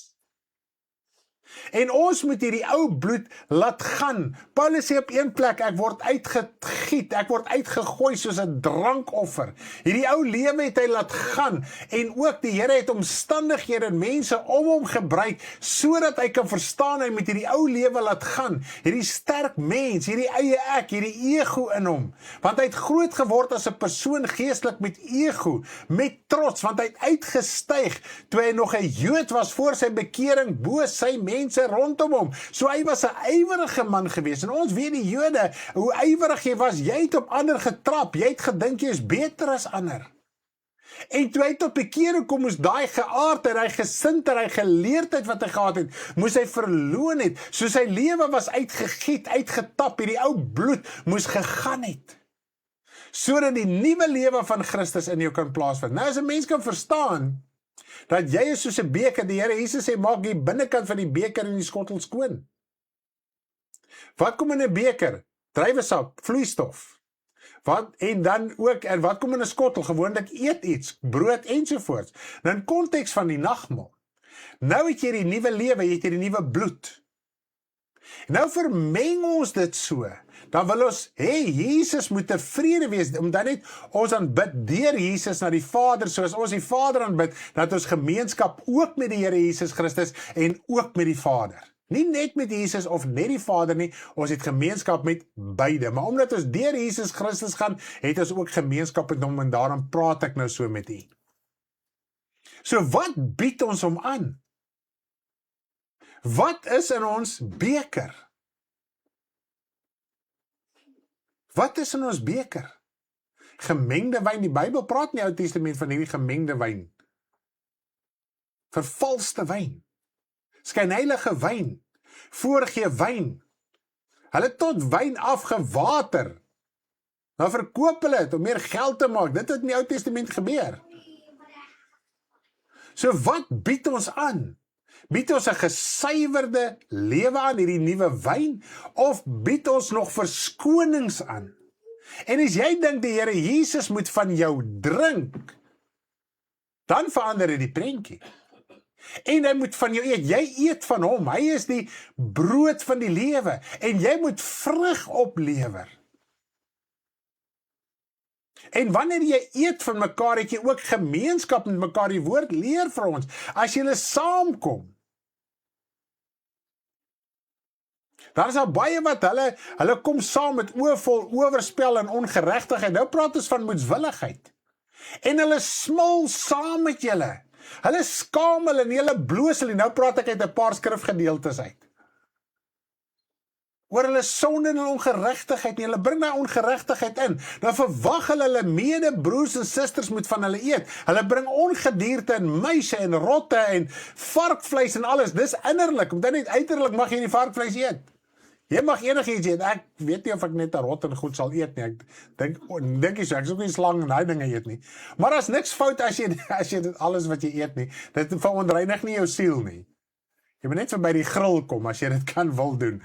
En ons moet hierdie ou bloed laat gaan. Paulus sê op een plek, ek word uitgegiet, ek word uitgegooi soos 'n drankoffer. Hierdie ou lewe het hy laat gaan, en ook die Here het omstandighede en mense om hom gebruik, sodat hy kan verstaan, hy moet hierdie ou lewe laat gaan. Hierdie sterk mens, hierdie eie ek, hierdie ego in hom. Want hy het groot geword as 'n persoon geestelik met ego, met trots, want hy het uitgestyg, toe hy nog 'n Jood was voor sy bekering, bo sy mense rondom hom. So hy was 'n ywerige man geweest. En ons weet die Jode, hoe ywerig jy was, jy het op ander getrap, jy het gedink jy is beter as ander. En toe hy tot bekering kom, moes daai geaardheid, hy gesindheid, hy geleerdheid wat hy gehad het, moes hy verloon het. So sy lewe was uitgegiet, uitgetap, hierdie ou bloed moes gegaan het, sodat die nuwe lewe van Christus in jou kan plaasvind. Nou as 'n mens kan verstaan dat jy is soos 'n beker, die Here Jesus sê, maak die binnekant van die beker en die skottel skoon. Wat kom in 'n beker? Druiwesap, vloeistof. En wat kom in 'n skottel? Gewoonlik eet iets, brood ensovoorts. Nou in konteks van die nagmaal. Nou het jy die nuwe lewe, jy het die nuwe bloed. Nou vermeng ons dit so, dan wil ons, Jesus moet tevrede wees, omdat net ons aanbid deur Jesus na die Vader, soos ons die Vader aanbid, dat ons gemeenskap ook met die Here Jesus Christus en ook met die Vader. Nie net met Jesus of net die Vader nie, ons het gemeenskap met beide, maar omdat ons deur Jesus Christus gaan, het ons ook gemeenskap met hom, en daarom praat ek nou so met u. So wat bied ons hom aan? Wat is in ons beker? Wat is in ons beker? Gemengde wyn. Die Bybel praat in die Ou Testament van hierdie gemengde wyn. Vervalste wyn. Skynheilige wyn. Voorgee wyn. Hulle tot wyn afgewater. Nou verkoop hulle het om meer geld te maak. Dit het in die Ou Testament gebeur. So wat bied ons aan? Bied ons 'n gesuiwerde lewe aan, hierdie nuwe wyn, of bied ons nog verskonings aan? En as jy dink die Here Jesus moet van jou drink, dan verander dit die prentjie. En hy moet van jou eet, jy eet van hom, hy is die brood van die lewe, en jy moet vrug oplewer. En wanneer jy eet van mekaar, het jy ook gemeenskap met mekaar. Die woord leer vir ons, as jy saamkom, daar is al baie wat hulle kom saam met oorvol oorspel en ongeregtigheid. Nou praat ons van moedswilligheid. En hulle smil saam met julle. Hulle skaam hulle en hulle bloos hulle. Nou praat ek uit 'n paar skrifgedeeltes uit. Oor hulle sonde en hulle ongeregtigheid, en hulle bring daai ongeregtigheid in. Dan verwag hulle medebroers en susters moet van hulle eet. Hulle bring ongedierte en muise en rotte en varkvleis en alles. Dis innerlik, want dan net uiterlik mag jy nie varkvleis eet. Jy mag enigiets eet. Ek weet nie of ek net 'n rot en goed sal eet nie. Ek dink jy so, ek is ook nie slang en daai dinge eet nie. Maar daar's niks fout as jy dit alles wat jy eet nie. Dit veronreinig nie jou siel nie. Jy moet net verby die grill kom as jy dit kan wil doen.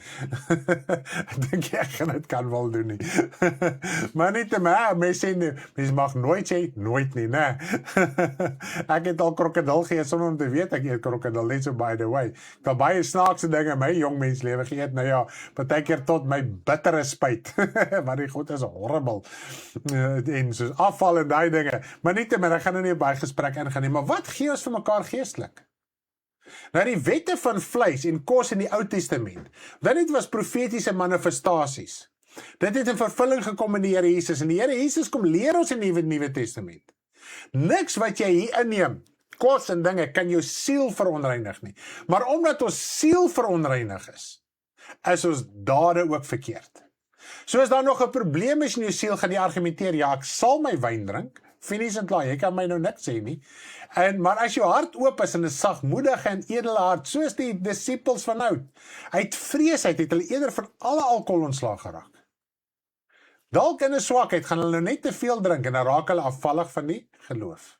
Ek dink jy gaan dit kan wil doen nie. Maar nie te my, mens mag nooit sê, nooit nie, né? Ek het al krokodil geëet sonder om te weet ek eet krokodil, net so by the way. Ek het baie snaakse dinge in my jong mens lewe geëet, nou ja, partykeer tot my bittere spyt. Maar die goed is horrible. En soos afval en daai dinge. Maar nie te my, ek gaan nou nie op baie gesprek ingaan nie, maar wat gee ons vir mekaar geestelik? Nou die wette van vleis en kos in die Ou Testament, dit was profetiese manifestasies. Dit het in vervulling gekom in die Here Jesus, en die Here Jesus kom leer ons in die Nuwe Testament. Niks wat jy hier inneem, kos en dinge, kan jou siel veronreinig nie. Maar omdat ons siel veronreinig is ons dade ook verkeerd. So as daar nog 'n probleem is in jou siel, gaan jy argumenteer, ja, ek sal my wyn drink, finies en klaar, jy kan my nou niks sê nie. Maar as jou hart oop is en 'n sagmoedige en edele hart, soos die disippels van oud, uit vreesheid het hulle eerder van alle alkohol ontslaag geraak. Dalk in 'n swakheid gaan hulle nou net te veel drink en dan raak hulle afvallig van die geloof.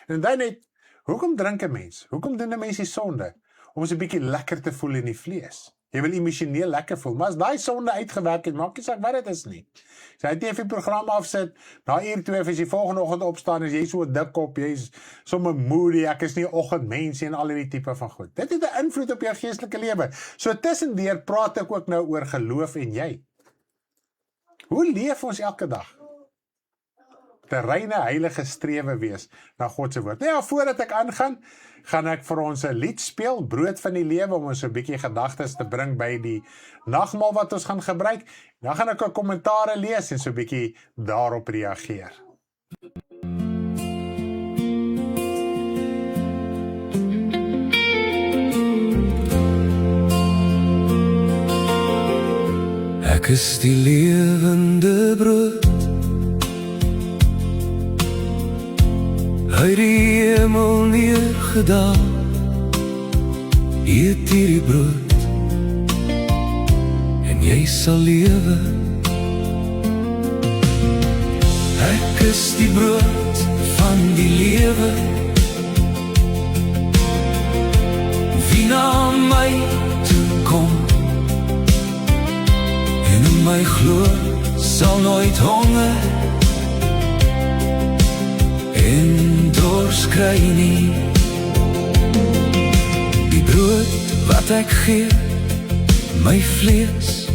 En dan net, hoekom drink 'n mens? Hoekom doen 'n mens die sonde? Om ons 'n bietjie lekker te voel in die vlees. Jy wil emosioneel lekker voel, maar as daai sonde uitgewerk het, maak nie saak wat dit is nie. As jy 'n TV-program afsit, na uur 2 as jy volgende oggend opstaan, is jy so dik op, jy's sommer moody, ek is nie 'n oggendmens en al die tipe van goed. Dit het 'n invloed op jou geestelike lewe. So tussendeur praat ek ook nou oor geloof en jy. Hoe leef ons elke dag? Te reine heilige strewe wees na God se woord. Nou ja, voordat ek aangaan, gaan ek vir ons 'n lied speel, Brood van die Lewe, om ons 'n bietjie gedagtes te bring by die nagmaal wat ons gaan gebruik. Dan gaan ek 'n kommentaar lees en so 'n bietjie daarop reageer. Ek is die lewende brood uit die hemel neergedaal. Eet hierdie brood en jy sal lewe. Ek is die brood van die lewe. Wie na my toe kom en in my glo, sal nooit honger en dors kry nie. Die brood wat ek gee, my vlees,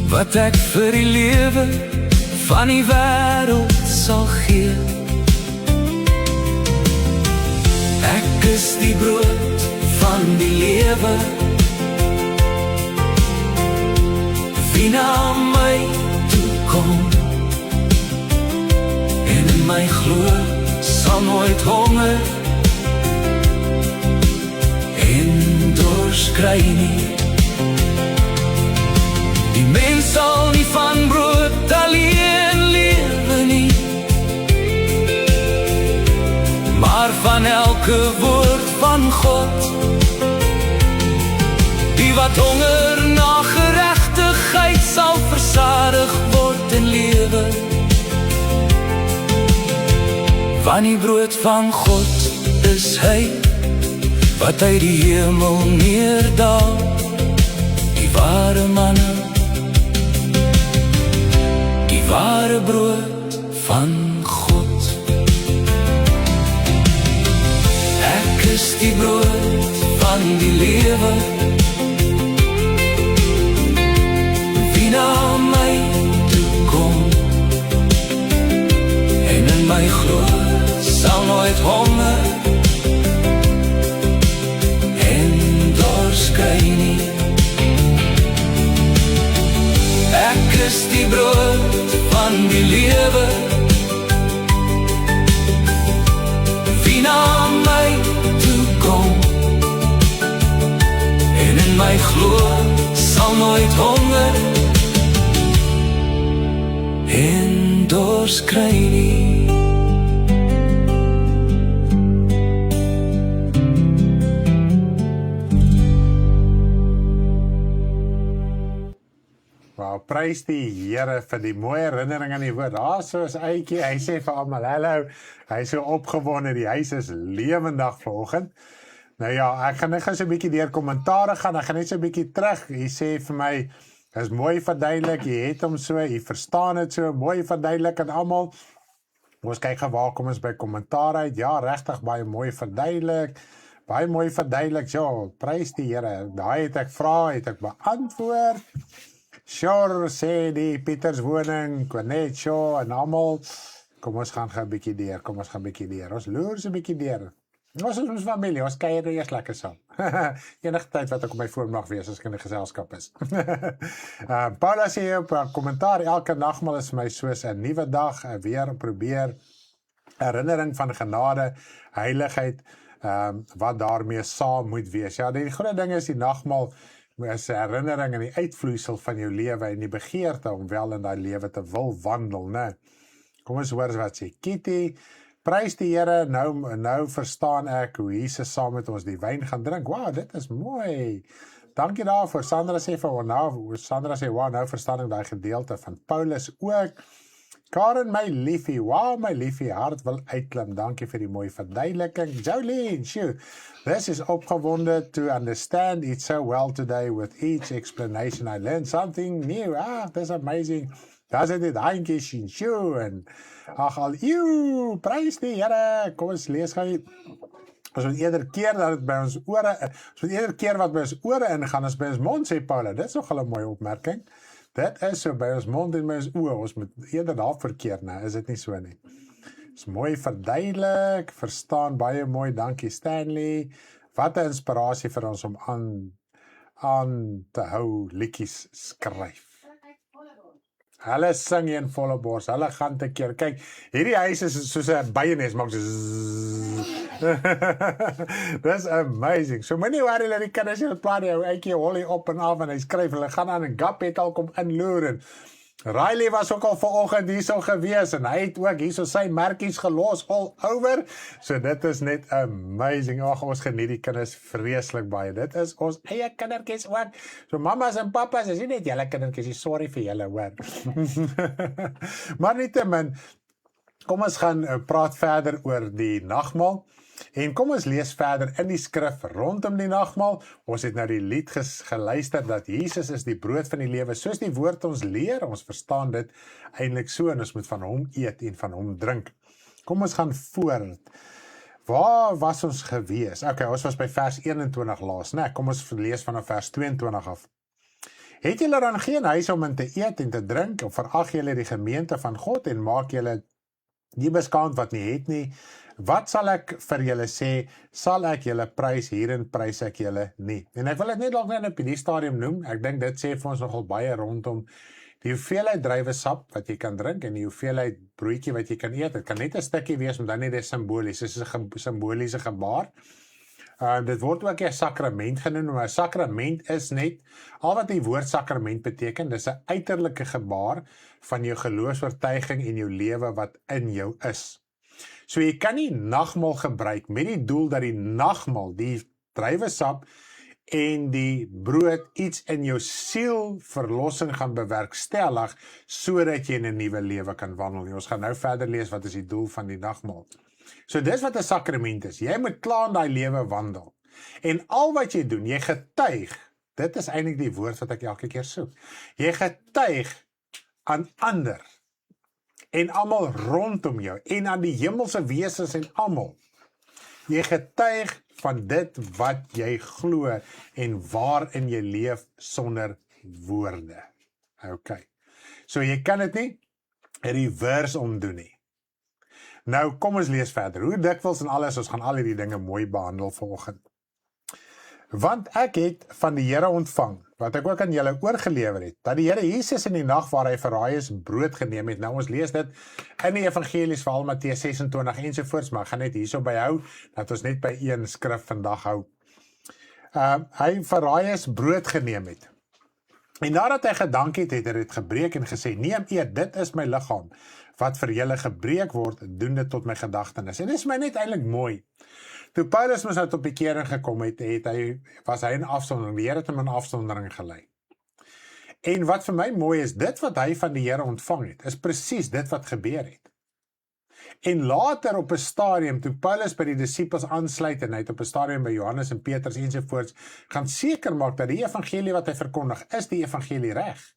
wat ek vir die lewe van die wêreld sal gee. Ek is die brood van die lewe. Wie na my toe kom en in my glo, sal nooit honger en dors kry nie. Die mens sal nie van brood alleen lewe nie, maar van elke woord van God. Die wat honger na geregtigheid sal versadig word en lewe. Want die brood van God is hy, wat uit die hemel neerdaal. Die ware manne, die ware brood van God. Ek is die brood van die lewe. Wie na my toe kom en in my glo, sal nooit honger en dors kry nie. Ek is die brood van die lewe. Wie na my toe kom en in my glo, sal nooit honger en dors kry nie. Prys die Here vir die mooi herinnering aan die woord. So is Eitjie, hy sê vir almal hallo. Hy is so opgewonde, die huis is lewendig vanoggend. Nou ja, ek gaan net so 'n bietjie deur kommentare gaan. Ek gaan net so 'n bietjie terug. Hy sê vir my, is mooi verduidelik, jy het hom so, jy verstaan dit so, mooi verduidelik aan almal. Ons kyk gou waar kom ons by kommentaar uit. Ja, regtig baie mooi verduidelik. Baie mooi verduidelik. Ja, prys die Here. Daai het ek vra, het ek beantwoord. Sure, sê die Pieterswoning, Kwanet Shaw en almal. Kom ons gaan 'n bietjie deur, Ons loer so 'n bietjie deur. Ons is ons familie, ons kuier eers lekker saam. Enige tyd wat ek op my foon mag wees as ek in 'n geselskap is. Paula sê op 'n kommentaar, elke nagmaal is vir my soos 'n nuwe dag, weer probeer herinnering van genade, heiligheid, wat daarmee saam moet wees. Ja, die groot ding is die nagmaal is 'n herinnering aan die uitvloeisel van jou lewe en die begeerte om wel in daai lewe te wil wandel, né? Kom ons hoor wat sê Kitty. Prys die Here, nou verstaan ek hoe Jesus saam met ons die wyn gaan drink. Wow, dit is mooi. Dankie daarvoor. Sandra sê wow, nou verstaan ek daai gedeelte van Paulus ook. Karen, my liefie, wow, my liefie, hart wil uitklim. Dankie vir die mooi verduideliking. Jolene, this is opgewonde to understand it so well today with each explanation. I learned something new. That's amazing. Daar is dit handjies, en ag al, prys die Here. Kom ons lees gou. Ons moet eerder keer dat dit by ons ore, ons moet eerder keer wat by ons ore ingaan as by ons mond, sê Paulus. Dit is nogal 'n mooi opmerking. Dit is so by ons mond en by ons oë. Ons moet eerder daar verkeer, né? Is dit nie so nie? Is mooi verduidelik, verstaan baie mooi. Dankie Stanley. Wat 'n inspirasie vir ons om aan te hou liedjies skryf. Hulle sing in volle bors, hulle gaan te keer. Kyk, hierdie huis is soos 'n byenes, maak so That's amazing. So moenie worry dat die kinders hier plan jou uitjie holie op en af en hy skryf, hulle gaan aan 'n gap het al kom inloer en Riley was ook al vanoggend hierso gewees en hy het ook hierso sy merkies gelos all over. So dit is net amazing. Ag, ons geniet die kinders vreeslik baie. Dit is ons eie kindertjies ook. So mamas en papas, is nie net julle kindertjies, sorry vir julle hoor. Maar nietemin, kom ons gaan praat verder oor die nagmaal. En kom ons lees verder in die skrif rondom die nagmaal. Ons het nou die lied geluister dat Jesus is die brood van die lewe. Soos die woord ons leer, ons verstaan dit eintlik so en ons moet van hom eet en van hom drink. Kom ons gaan voort. Waar was ons gewees? Okay, ons was by vers 21 laas, né? Kom ons lees vanaf vers 22 af. Het julle dan geen huis om in te eet en te drink, of verag julle die gemeente van God en maak julle die beskaamd wat nie het nie? Wat sal ek vir julle sê? Sal ek julle prys? Hierin prys ek julle nie. En ek wil dit net dalk net op die stadium noem. Ek dink dit sê vir ons nogal baie rondom die hoeveelheid druiwesap wat jy kan drink en die hoeveelheid broodjie wat jy kan eet. Dit kan net 'n stukkie wees, maar dan net dit simbolies. Dit is 'n simboliese gebaar. Dit word ook 'n sakrament genoem, maar 'n sakrament is net al wat die woord sakrament beteken. Dis 'n uiterlike gebaar van jou geloofsvertuiging en jou lewe wat in jou is. So jy kan nie nagmaal gebruik met die doel dat die nagmaal, die druiwesap en die brood iets in jou siel verlossing gaan bewerkstellig sodat jy in 'n nuwe lewe kan wandel. Ons gaan nou verder lees wat is die doel van die nagmaal. So dis wat 'n sakrament is. Jy moet klaar in daai lewe wandel. En al wat jy doen, jy getuig. Dit is eintlik die woord wat ek elke keer soek. Jy getuig aan ander en almal rondom jou en aan die hemelse wesens en almal. Jy getuig van dit wat jy glo en waarin jy leef sonder woorde. Okay. So jy kan dit nie reverse omdoen nie. Nou kom ons lees verder. Hoe dikwels en alles, ons gaan al hierdie dinge mooi behandel vanoggend. Want ek het van die Here ontvang, wat ek ook aan julle oorgelewer het, dat die Here Jesus in die nag waar hy verraai is, brood geneem het. Nou ons lees dit in die evangelies, veral Matteus 26 ensovoorts, maar ek gaan net hierso byhou, dat ons net by een skrif vandag hou. Hy verraai is brood geneem het. En nadat hy gedank het, het hy dit gebreek en gesê, neem eet, dit is my liggaam, wat vir julle gebreek word, doen dit tot my gedagtenis. En dit is my net eintlik mooi. Toe Paulus mos nou tot bekering gekom het, was hy in afsondering, die Here het hom in afsondering gelei. En wat vir my mooi is, dit wat hy van die Here ontvang het, is presies dit wat gebeur het. En later op 'n stadium, toe Paulus by die disippels aansluit, en hy het op 'n stadium by Johannes en Petrus ensovoorts, gaan seker maak dat die evangelie wat hy verkondig, is die evangelie reg.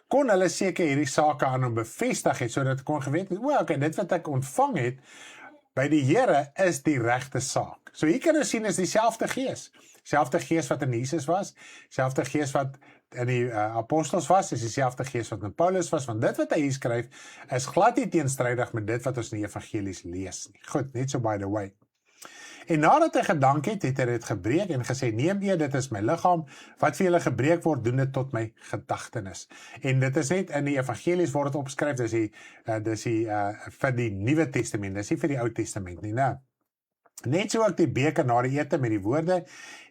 Kon hulle seker hierdie sake aan hom bevestig het, sodat kon geweet het, okay, dit wat ek ontvang het, by die Here is die regte saak. So hier kan ons sien is dieselfde gees. Dieselfde gees wat in Jesus was, dieselfde gees wat in die apostels was, is dieselfde gees wat in Paulus was, want dit wat hy hier skryf, is glad nie teenstrydig met dit wat ons in die evangelies lees nie. Goed, net so by the way. En nadat hy gedank het, het hy dit gebreek en gesê, neem eet, dit is my liggaam, wat vir julle gebreek word, doen dit tot my gedagtenis. En dit is net in die evangelies word dit opgeskryf, dis die vir die Nuwe Testament, dis nie vir die Ou Testament nie, né? Net so ook die beker na die ete met die woorde,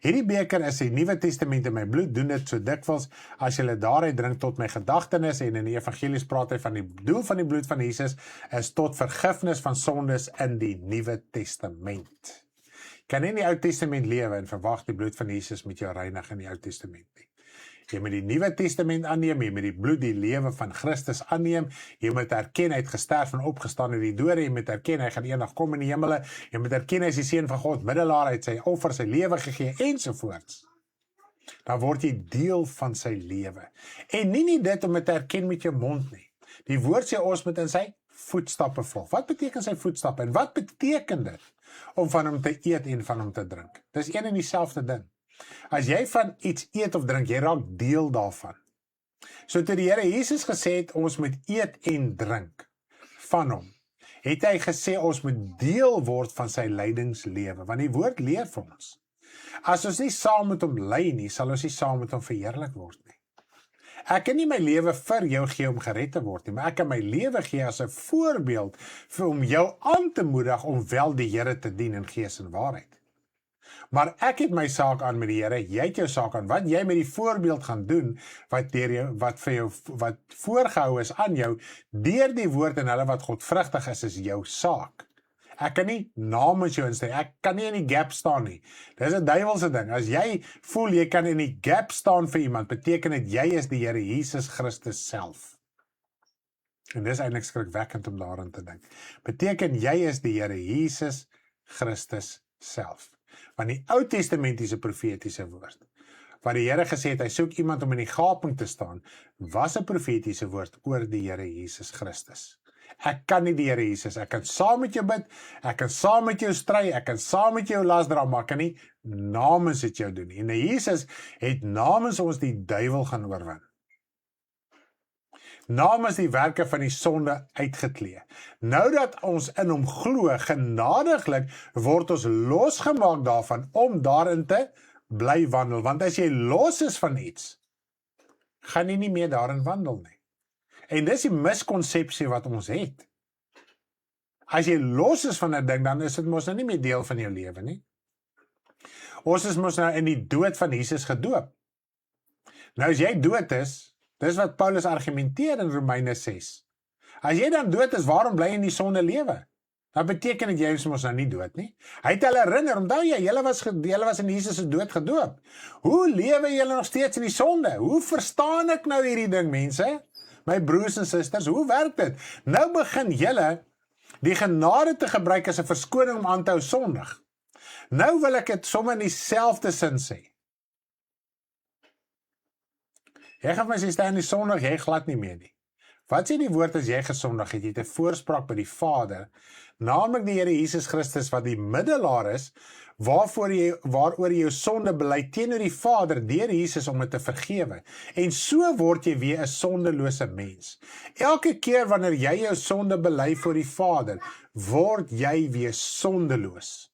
hierdie beker is die Nuwe Testament in my bloed, doen dit so dikwels, as julle daaruit drink tot my gedagtenis, en in die evangelies praat hy van die doel van die bloed van Jesus, is tot vergifnis van sondes in die Nuwe Testament. Kan nie in die Ou Testament lewe en verwag die bloed van Jesus met jou reinig in die Ou Testament nie. Jy moet die Nuwe Testament aanneem, jy moet die bloed, die lewe van Christus aanneem, jy moet erken, hy het gesterf en opgestaan uit die dode, jy moet erken, hy gaan eendag kom in die hemele, jy moet erken, hy is die seun van God, middelaar, hy het sy offer, sy lewe gegee, ensovoorts. Dan word jy deel van sy lewe. En nie dit om het te erken met jou mond nie. Die woord sê ons moet in sy voetstappe volg. Wat beteken sy voetstappe? En wat beteken dit om van hom te eet en van hom te drink? Dis een en dieselfde ding. As jy van iets eet of drink, jy raak deel daarvan. So toe die Here Jesus gesê het, ons moet eet en drink van hom, het hy gesê, ons moet deel word van sy lydingslewe, want die woord leer vir ons. As ons nie saam met hom ly nie, sal ons nie saam met hom verheerlik word nie. Ek kan nie my lewe vir jou gee om gered te word nie, maar ek kan my lewe gee as 'n voorbeeld om jou aan te moedig om wel die Here te dien in gees en waarheid. Maar ek het my saak aan met die Here, jy het jou saak aan. Wat jy met die voorbeeld gaan doen, wat voorgehou is aan jou, deur die woord en hulle wat godvrugtig is jou saak. Ek kan nie namens jou instel, ek kan nie in die gap staan nie. Dis 'n duiwelse ding. As jy voel jy kan in die gap staan vir iemand, beteken dit jy is die Here Jesus Christus self. En dis eintlik skrikwekkend om daaraan te dink. Beteken jy is die Here Jesus Christus self. Want die Ou Testamentiese profetiese woord, wat die Here gesê het, hy soek iemand om in die gaping te staan, was 'n profetiese woord oor die Here Jesus Christus. Ek kan nie die Here Jesus, ek kan saam met jou bid, ek kan saam met jou stry, ek kan saam met jou las dra, maar ek kan nie namens dit jou doen nie. En Jesus het namens ons die duiwel gaan oorwin. Namens die werke van die sonde uitgeklee. Nou dat ons in hom glo, genadiglik word ons losgemaak daarvan om daarin te bly wandel. Want as jy los is van iets, gaan jy nie meer daarin wandel nie. En dis die miskonsepsie wat ons het. As jy los is van 'n ding, dan is dit mos nou nie meer deel van jou lewe nie. Ons is mos nou in die dood van Jesus gedoop. Nou as jy dood is, dis wat Paulus argumenteer in Romeine 6. As jy dan dood is, waarom bly jy in die sonde lewe? Dat beteken dat jy is mos nou nie dood nie. Hy het hulle herinner, onthou jy, julle was in Jesus se dood gedoop. Hoe lewe julle nog steeds in die sonde? Hoe verstaan ek nou hierdie ding, mense? My broers en susters, hoe werk dit? Nou begin julle die genade te gebruik as 'n verskoning om aan te hou sondig. Nou wil ek dit sommer in dieselfde sin sê. Jy gaan my sê, staan in die sondig, jy glad nie meer nie. Wat sê die woord as jy gesondig het? Jy het 'n voorspraak by die Vader, naamlik die Here Jesus Christus wat die middelaar is, waaroor jy jou sonde bely teenoor die Vader deur Jesus om dit te vergewe. En so word jy weer 'n sondelose mens. Elke keer wanneer jy jou sonde bely voor die Vader, word jy weer sondeloos.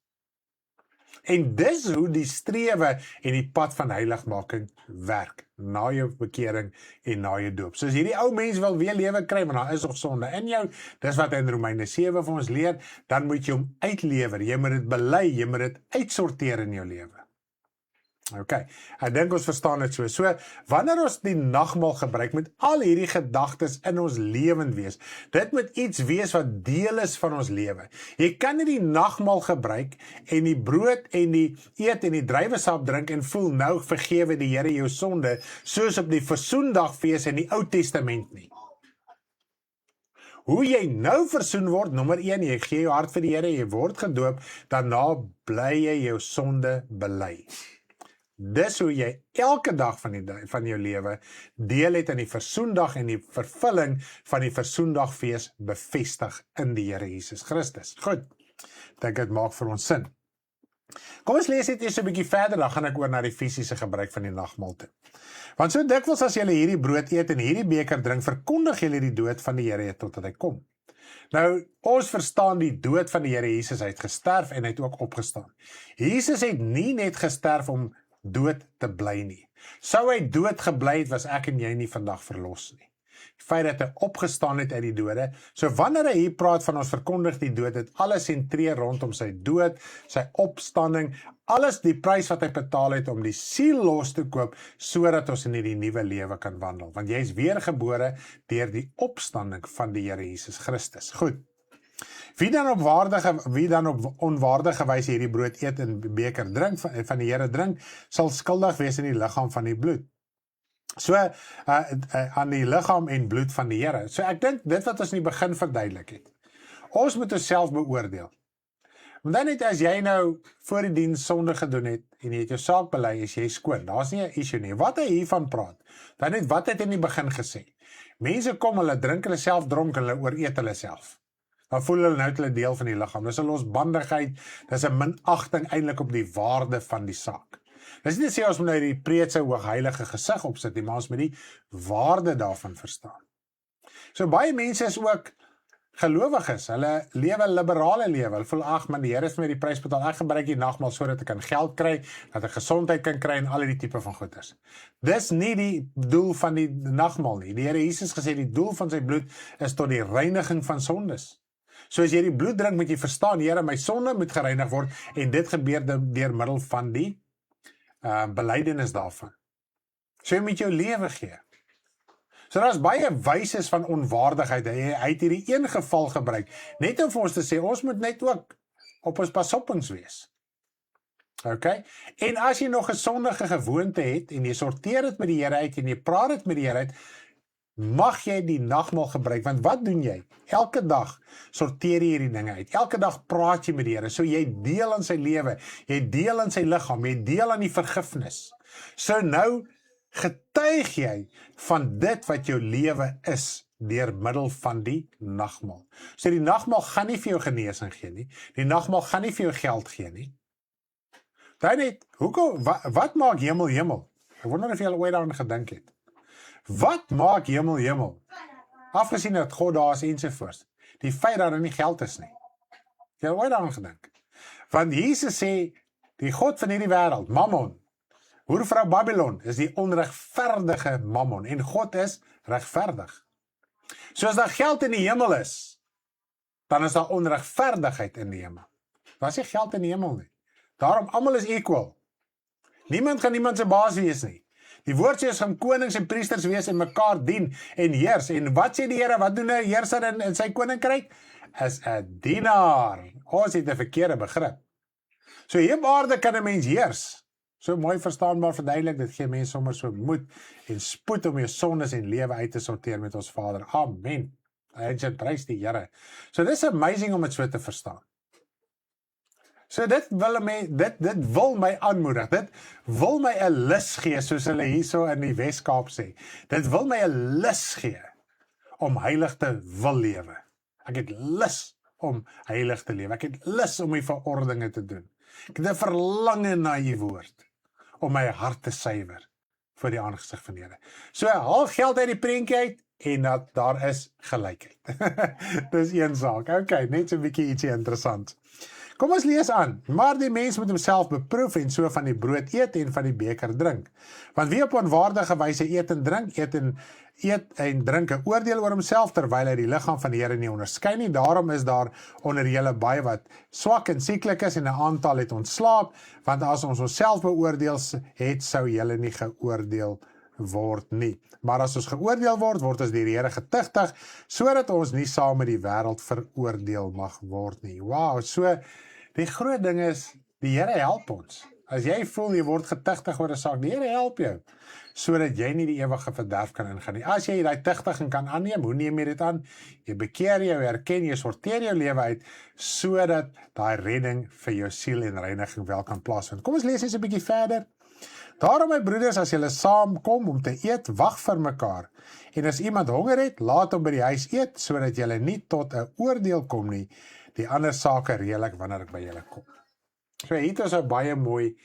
En dis hoe die strewe en die pad van heiligmaking werk, na jou bekering en na jou doop. So as hierdie ou mens wil weer lewe kry, maar daar is nog sonde in jou, dis wat in Romeine 7 vir ons leer, dan moet jy hom uitlewer, jy moet dit bely, jy moet dit uitsorteer in jou lewe. Ok, ek dink ons verstaan dit so. So, wanneer ons die nagmaal gebruik, moet al hierdie gedagtes in ons lewend wees. Dit moet iets wees wat deel is van ons lewe. Jy kan nie die nagmaal gebruik en die brood en die eet en die druiwesap drink en voel nou vergewe die Here jou sonde, soos op die versoendagfees in die Ou Testament nie. Hoe jy nou versoen word, nommer 1, jy gee jou hart vir die Here, jy word gedoop, daarna bly jy jou sonde bely. Dis hoe jy elke dag van jou lewe deel het aan die versoendag en die vervulling van die versoendagfees bevestig in die Here Jesus Christus. Goed, dink dit maak vir ons sin. Kom ons lees dit eers 'n bietjie verder, dan gaan ek oor na die fisiese gebruik van die nagmaal toe. Want so dikwels as julle hierdie brood eet en hierdie beker drink, verkondig julle die dood van die Here totdat hy kom. Nou, ons verstaan die dood van die Here Jesus, hy het gesterf en hy het ook opgestaan. Jesus het nie net gesterf om dood te bly nie. Sou hy dood gebly het, was ek en jy nie vandag verlos nie. die feit dat hy opgestaan het uit die dode. So wanneer hy hier praat van ons verkondig die dood, dit alles sentreer rondom sy dood, sy opstanding, alles die prys wat hy betaal het om die siel los te koop, sodat ons in die nuwe lewe kan wandel. Want jy is weergebore deur die opstanding van die Here Jesus Christus. Goed. Wie dan op onwaardige wyse hierdie brood eet en beker drink van die Here drink, sal skuldig wees in die liggaam van die bloed. So, aan die liggaam en bloed van die Here. So ek dink dit wat ons in die begin verduidelik het. Ons moet onsself beoordeel. Want dan net as jy nou voor die diens sonde gedoen het, en jy het jou saak bely, is jy skoon. Daar's nie 'n issue nie. Wat hy hiervan praat, dan net wat het in die begin gesê. Mense kom, hulle drink hulle self dronk, hulle ooreet hulle self. Dan voel hulle nou hulle deel van die liggaam. Dis 'n losbandigheid, dis 'n minagting eintlik op die waarde van die saak. Dis nie te sê ons moet nou die preetse hoogheilige gesig opsit nie, maar ons moet die waarde daarvan verstaan. So baie mense is ook gelowiges, hulle lewe 'n liberale lewe. Hulle voel, ag man, die Here het my die prys betaal. Ek gebruik die nagmaal sodat ek kan geld kry, dat ek gesondheid kan kry en al die tipe van goeders. Dis nie die doel van die nagmaal nie. Die Here Jesus gesê die doel van sy bloed is tot die reiniging van sondes. So as jy die bloed drink, moet jy verstaan, Here, my sonde moet gereinig word en dit gebeur deur middel van die belydenis daarvan. So jy moet jou lewe gee. So daar's baie wyses van onwaardigheid. Hy het hierdie een geval gebruik, net om vir ons te sê, ons moet net ook op ons pasoppings wees. Okay? En as jy nog 'n sondige gewoonte het, en jy sorteer dit met die Here uit, en jy praat dit met die Here uit, mag jy die nagmaal gebruik, want wat doen jy? Elke dag sorteer jy hierdie dinge uit. Elke dag praat jy met die Here, so jy deel aan sy lewe, jy deel aan sy liggaam, jy deel aan die vergifnis. So nou getuig jy van dit wat jou lewe is, deur middel van die nagmaal. So die nagmaal gaan nie vir jou genesing gee nie, die nagmaal gaan nie vir jou geld gee nie. Dan net, wat maak hemel? Ek wonder of jy al ooit daaraan gedink het. Wat maak hemel? Afgesien dat God daar is ensovoorts. Die feit dat daar nie geld is nie. Jy het ooit daaraan gedink. Want Jesus sê, die God van hierdie wêreld, Mammon, hoervrou Babylon, is die onregverdige Mammon. En God is regverdig. So as daar geld in die hemel is, dan is daar onregverdigheid in die hemel. Daar is nie geld in die hemel nie. Daarom, almal is equal. Niemand gaan niemand se baas wees nie. Die woord sê, ons gaan konings en priesters wees en mekaar dien en heers. En wat sê die Here, wat doen 'n heerser in sy koninkryk? Is 'n dienaar. Ons het 'n verkeerde begrip. So hier op aarde kan 'n mens heers. So mooi verstaanbaar verduidelik, dit gee mense sommer so moed en spoed om jou sondes en lewe uit te sorteer met ons Vader. Amen. En prys die Here. So dis amazing om dit so te verstaan. So dit wil my aanmoedig, dit wil my 'n lus gee, soos hulle hierso in die Wes-Kaap sê. Dit wil my 'n lus gee om heilig te wil lewe. Ek het lus om heilig te lewe. Ek het lus om die verordeninge te doen. Ek het 'n verlange na u woord, om my hart te suiwer vir die aangesig van die Here. So haal geld uit die prentjie uit, en dat daar is gelykheid. Dis een saak. Okay, net so 'n bietjie ietsie interessant. Kom ons lees aan, maar die mens moet homself beproef en so van die brood eet en van die beker drink. Want wie op onwaardige wyse eet en drink, eet en drink 'n oordeel oor homself, terwyl hy die liggaam van die Here nie onderskei nie. Daarom is daar onder julle baie wat swak en sieklik is en 'n aantal het ontslaap, want as ons onsself beoordeel het, sou julle nie geoordeel word nie. Maar as ons geoordeel word, word ons deur die Here getuigtig, sodat ons nie saam met die wêreld veroordeel mag word nie. Wow, so die groot ding is, die Here help ons. As jy voel jy word getuigtig oor 'n saak, die Here help jou, sodat jy nie die ewige verderf kan ingaan nie. As jy daai tuigtiging kan aanneem, hoe neem jy dit aan? Jy bekeer jou, herken, jy sorteer jou lewe uit, sodat daai redding vir jou siel en reiniging wel kan plaasvind. Kom ons lees eens 'n bietjie verder. Daarom my broeders, as julle saamkom om te eet, wag vir mekaar. En as iemand honger het, laat hom by die huis eet, sodat julle nie tot 'n oordeel kom nie. Die ander sake reël ek wanneer ek by julle kom. So hier is 'n baie mooi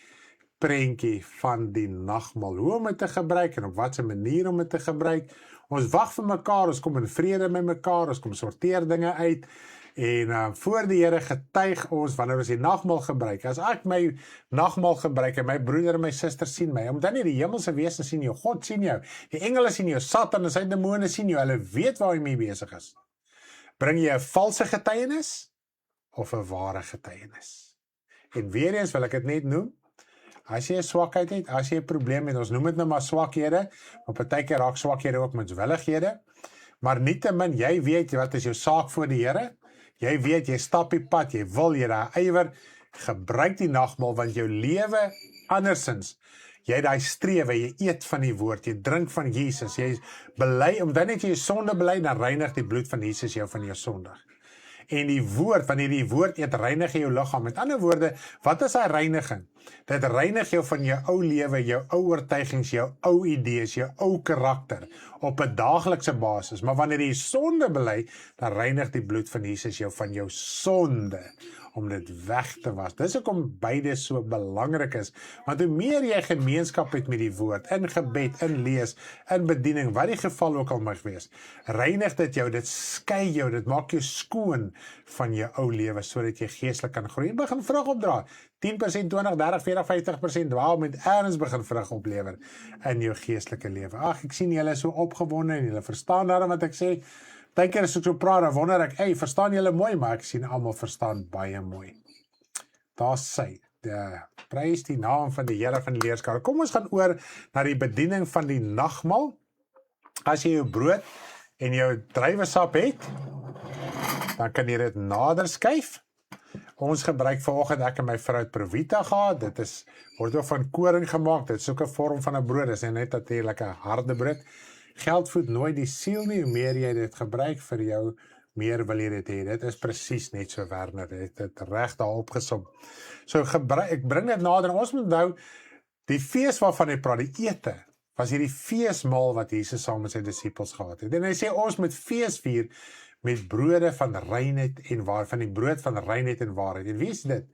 prentjie van die nagmaal, hoe om dit te gebruik en op watter manier om dit te gebruik. Ons wag vir mekaar, ons kom in vrede met mekaar, ons kom sorteer dinge uit. En voor die Here getuig ons wanneer ons die nagmaal gebruik. As ek my nagmaal gebruik en my broeder en my suster sien my, omdat nie die hemelse wese sien jou, God sien jou, die engele sien jou, Satan en sy demone sien jou, hulle weet waar jy mee besig is. Bring jy 'n valse getuienis of 'n ware getuienis? En weer eens wil ek dit net noem, as jy 'n swakheid het, as jy 'n probleem het, ons noem dit nou maar swakhede, maar partykeer raak swakhede ook menswillighede, maar nietemin, jy weet wat is jou saak voor die Here, jy weet, jy stap die pad, jy wil, jy daar ywer, gebruik die nagmaal, want jou lewe andersins, jy daai strewe, jy eet van die woord, jy drink van Jesus, jy bely, omdat net jy jou sonde bely, dan reinig die bloed van Jesus jou van jou sonde. En die woord, wanneer die woord eet, reinig jou liggaam. Met ander woorde, wat is hy reiniging? Dit reinig jou van jou ou lewe, jou ou oortuigings, jou ou idees, jou ou karakter, op 'n daaglikse basis. Maar wanneer jy sonde bely, dan reinig die bloed van Jesus jou van jou sonde, om dit weg te was. Dis hoekom beide so belangrik is, want hoe meer jy gemeenskap het met die woord, in gebed, in lees, in bediening, wat die geval ook al mag wees, reinig dit jou, dit skei jou, dit maak jou skoon van jou ou lewe, sodat jy geestelik kan groei, en begin vrug opdra, 10%, 20, 30, 40, 50%, waarom met erns begin vrug oplewer, in jou geestelike lewe. Ag, ek sien julle so opgewonde, en julle verstaan daarom wat ek sê. Partykeer as ek so praat, dan wonder ek, verstaan julle mooi, maar ek sien almal verstaan baie mooi. Daar sê, prys die naam van die Here van die leerskare. Kom ons gaan oor na die bediening van die nagmaal. As jy jou brood en jou druiwesap het, dan kan jy dit nader skuif. Ons gebruik vanoggend, ek en my vrou het Provita gehad, dit word ook van koring gemaak, dit is ook 'n vorm van 'n brood, dit is net natuurlik 'n harde brood. Geld voed nooit die siel nie, hoe meer jy dit gebruik vir jou, meer wil jy dit hê. Dit is presies net so Werner, dit reg daar opgesom. So ek bring dit nader, ons moet nou, die fees waarvan hy praat, die ete, was hierdie feesmaal wat Jesus saam met sy disippels gehad het. En hy sê, ons moet fees vier met brode van reinheid en waarheid, van die brood van reinheid en waarheid. En wie is dit?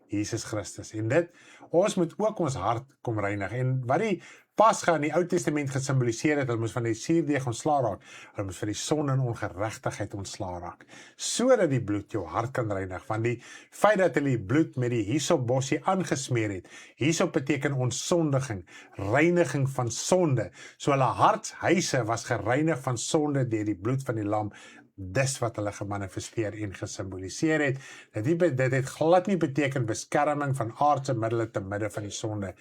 Jesus Christus. En dit, ons moet ook ons hart kom reinig. En wat die Pasga in die Ou Testament gesimboliseer het, hulle moes van die suurdeeg ontslaa raak, hulle moes van die sonde en ongeregtigheid ontslaa raak, sodat die bloed jou hart kan reinig, want die feit dat hulle die bloed met die hyssopbossie aangesmeer het, hyssop beteken ontsondiging, reiniging van sonde, so hulle hartshuise was gereinig van sonde deur die bloed van die lam. Dis wat hulle gemanifesteer en gesimboliseer het. Dit het glad nie beteken beskerming van aardse middele te midde van die sonde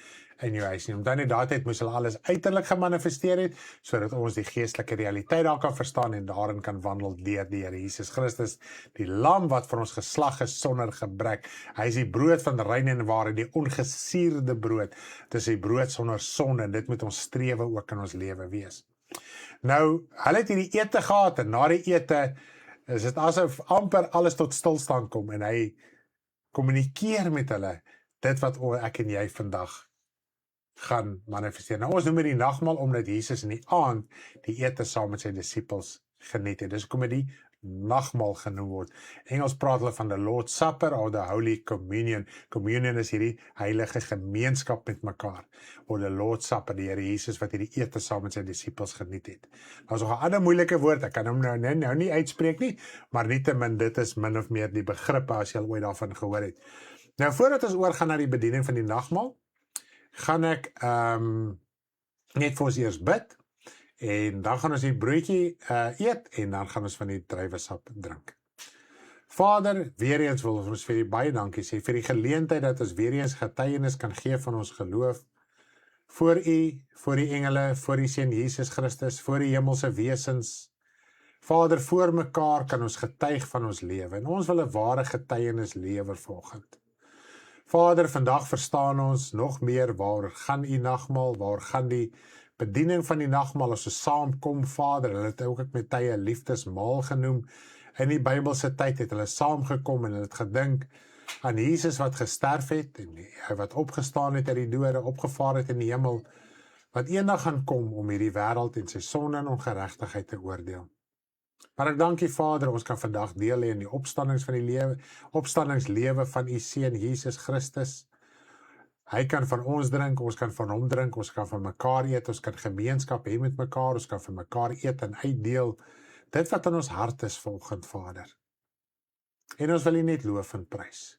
in jou huis nie. Omdat in daardie tyd moes hulle alles uiterlik gemanifesteer het, sodat ons die geestelike realiteit daar kan verstaan en daarin kan wandel deur die Here Jesus Christus, die lam wat vir ons geslag is sonder gebrek. Hy is die brood van rein en waarheid, die ongesuurde brood. Dit is die brood sonder sonde en dit moet ons strewe ook in ons lewe wees. Nou, hulle het hierdie ete gehad en na die ete is dit asof amper alles tot stilstand kom en hy kommunikeer met hulle dit wat ek en jy vandag gaan manifesteer. Nou, ons noem die nagmaal omdat Jesus in die aand die ete saam met sy disippels geniet het. Dis hoekom dit die nagmaal genoem word. Engels praat hulle van the Lord's Supper of the Holy Communion. Communion is hierdie heilige gemeenskap met mekaar. Of the Lord's Supper, die Here Jesus wat hierdie ete saam met sy disippels geniet het. Nou is nog 'n ander moeilike woord, ek kan hom nou nie uitspreek nie, maar nietemin dit is min of meer die begrippe as jy al ooit daarvan gehoor het. Nou voordat ons oorgaan na die bediening van die nagmaal, gaan ek net vir ons eers bid. En dan gaan ons die broodjie eet en dan gaan ons van die druiwesap drink. Vader, weer eens wil ons vir die baie dankie sê vir die geleentheid dat ons weer eens getuienis kan gee van ons geloof voor U, voor die engele, voor die Seun Jesus Christus, voor die hemelse wesens. Vader, voor mekaar kan ons getuig van ons lewe en ons wil 'n ware getuienis lewer vanoggend. Vader, vandag verstaan ons nog meer waar gaan U nagmaal, waar gaan die bediening van die nagmaal as ons saamkom, Vader. Hulle het ook met tye liefdesmaal genoem. In die Bybelse tyd het hulle saamgekom en hulle het gedink aan Jesus wat gesterf het en hy wat opgestaan het uit die dode, opgevaar het in die hemel, wat eendag gaan kom om hierdie wêreld en sy sonde en ongeregtigheid te oordeel. Maar ek dank U, Vader, ons kan vandag deel hê in die opstandingslewe van U Seun Jesus Christus. Hy kan van ons drink, ons kan van hom drink, ons kan van mekaar eet, ons kan gemeenskap hê met mekaar, ons kan van mekaar eet en uitdeel. Dit wat in ons hart is vanoggend, Vader. En ons wil U net loof en prys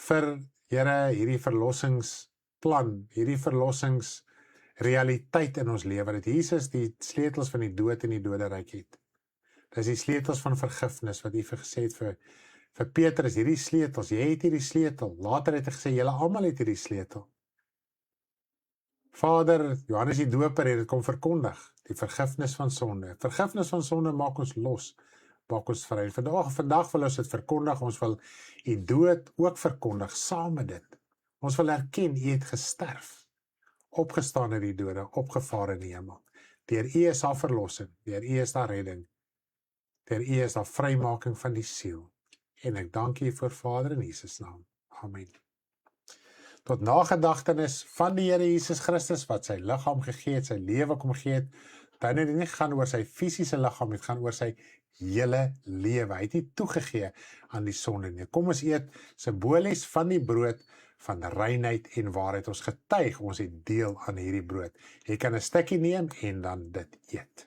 vir Here hierdie verlossingsplan, hierdie verlossingsrealiteit in ons lewe, dat Jesus die sleutels van die dood en die doderyk het. Dis die sleutels van vergifnis wat U gesê het vir Petrus, hierdie sleutels, jy het hierdie sleutel. Later het hy gesê, julle almal het hierdie sleutel. Vader, Johannes die Doper het dit kom verkondig, die vergifnis van sonde. Vergifnis van sonde maak ons los, maak ons vry. Vandag wil ons dit verkondig, ons wil U dood ook verkondig, saam met dit. Ons wil erken, U het gesterf, opgestaan uit die dode, opgevaar in die hemel. Deur U is daar verlossing, deur U is daar redding, deur U is daar vrymaking van die siel. En ek dank U vir Vader in Jesus naam. Amen. Tot nagedagtenis van die Here Jesus Christus, wat sy liggaam gegee het, sy lewe kom gee het, dan het dit nie gaan oor sy fisiese liggaam, het gaan oor sy hele lewe. Hy het nie toegegee aan die sonde nie. Kom ons eet simbolies van die brood van reinheid en waarheid. Ons getuig, ons het deel aan hierdie brood. Jy kan 'n stukkie neem en dan dit eet.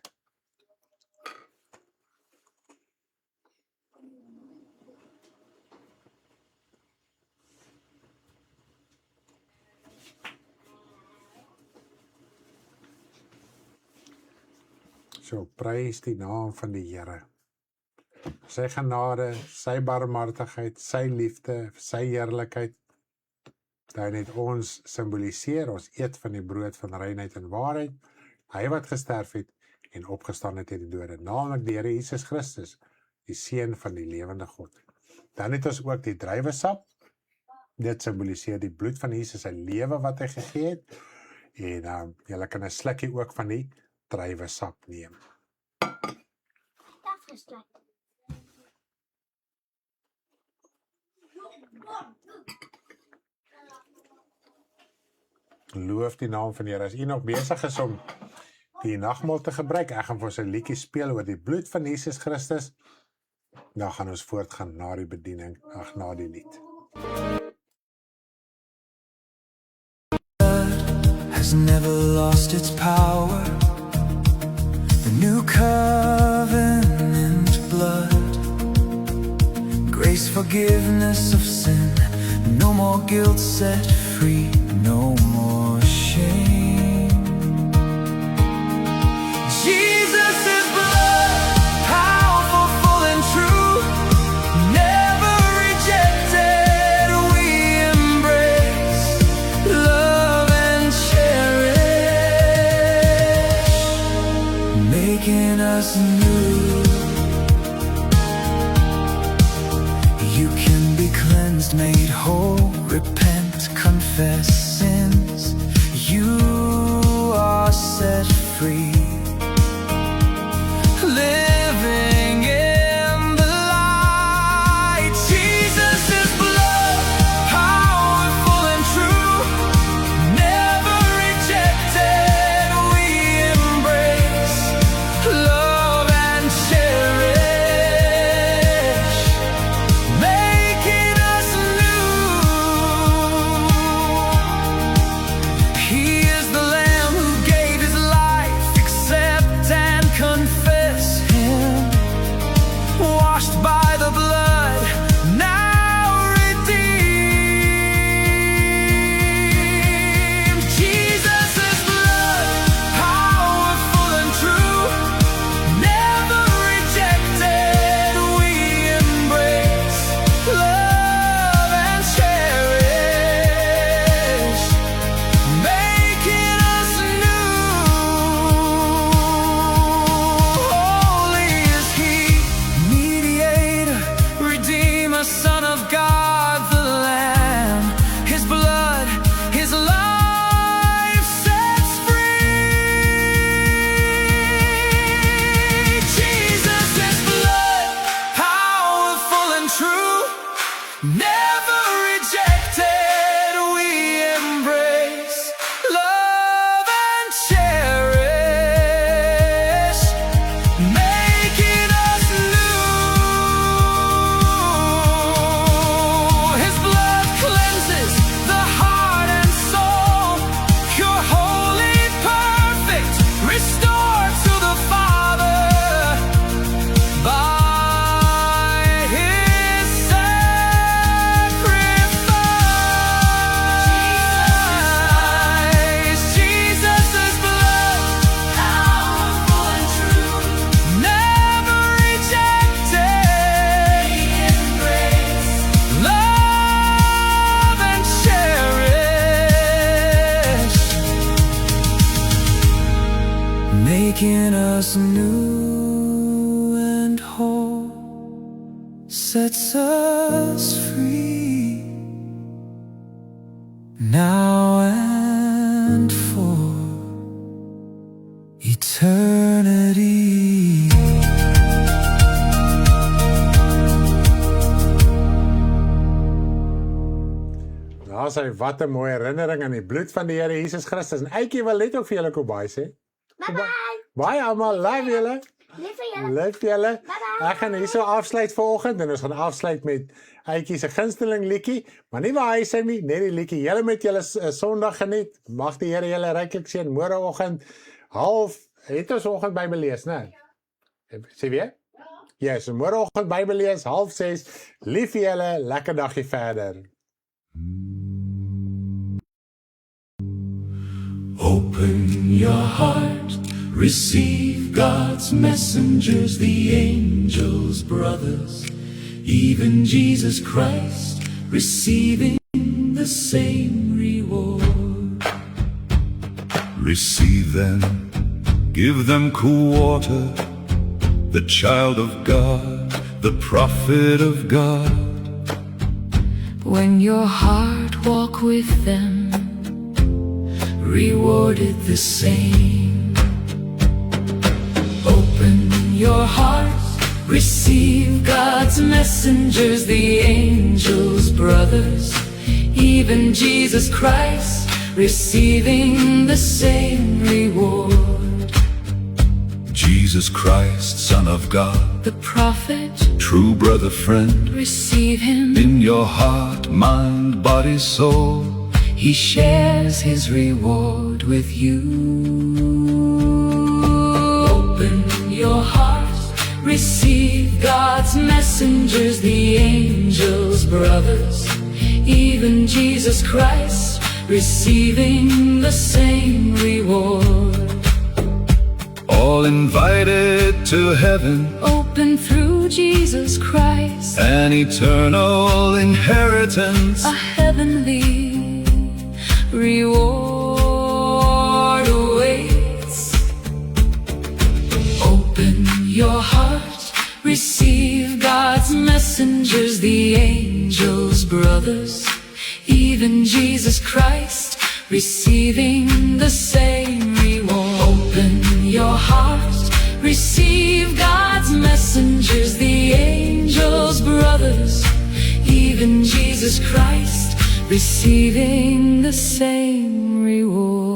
So, prys die naam van die Here. Sy genade, sy barmhartigheid, sy liefde, sy heerlikheid, dan het ons symboliseer, ons eet van die brood van reinheid en waarheid, hy wat gesterf het en opgestaan het uit die dode, naamlik die Here Jesus Christus, die Seun van die lewende God. Dan het ons ook die druiwesap, dit symboliseer die bloed van Jesus, sy lewe wat hy gegee het, en julle kan 'n slukkie ook van die druiwesap neem. Loof die naam van die Here. As u nog besig is om die nagmaal te gebruik, ek gaan vir ons 'n liedjie speel oor die bloed van Jesus Christus, dan gaan ons voortgaan na die bediening, na die lied. Has never lost its power. The new covenant blood, grace, forgiveness of sin, no more guilt, set free, no more shame. Jesus' blood, powerful, full and true, never rejected, we embrace, love and cherish, making us new. You can be cleansed, made whole, repent, confess sins. You are set free, living in the light. Jesus' blood, powerful and true, never rejected, we embrace, love and cherish, making us new. He is the Lamb who gave his life, accept and confess him, washed by the blood, now redeemed. Jesus' blood, powerful and true, never rejected, we embrace, love and cherish, making us new. Holy is he, mediator, redeemer, Son of God, the Lamb. His blood, his life sets free. Jesus' blood, powerful and true, never rejected, we embrace, love and cherish, making us new. His blood cleanses the heart and soul, pure, holy, perfect, restored to the Father by his sets us free, now and for eternity. Daar sê wat 'n mooi herinnering aan die bloed van die Here Jesus Christus. En Eitjie wil net ook vir julle Kobai sê. Bye. Baie almal, love julle. Lief vir julle. Lief julle. Bye. Ek gaan hierso afsluit vanoggend en ons gaan afsluit met Eitjie se gunsteling liedjie, maar nie waar hy sê nie, net die liedjie. Julle met julle Sondag geniet. Mag die Here julle ryklik seën. Môreoggend het ons oggend Bybel lees, né? Sê weer? Ja, so môreoggend Bybel lees 5:30. Lief vir julle, lekker dagie verder. Open your heart, receive God's messengers, the angels, brothers, even Jesus Christ, receiving the same reward. Receive them, give them cool water, the child of God, the prophet of God. When your heart walk with them, rewarded the same. Open your heart, receive God's messengers, the angels, brothers, even Jesus Christ, receiving the same reward. Jesus Christ, Son of God, The prophet, true brother, friend, receive him. in your heart, mind, body, soul. He shares his reward with you. Open your heart, receive God's messengers, the angels, brothers, even Jesus Christ, receiving the same reward. All invited to heaven, Open through Jesus Christ, an eternal inheritance. a heavenly reward awaits. Open your heart, receive God's messengers, the angels, brothers, even Jesus Christ, receiving the same reward. Open your heart, receive God's messengers, the angels, brothers, even Jesus Christ, receiving the same reward.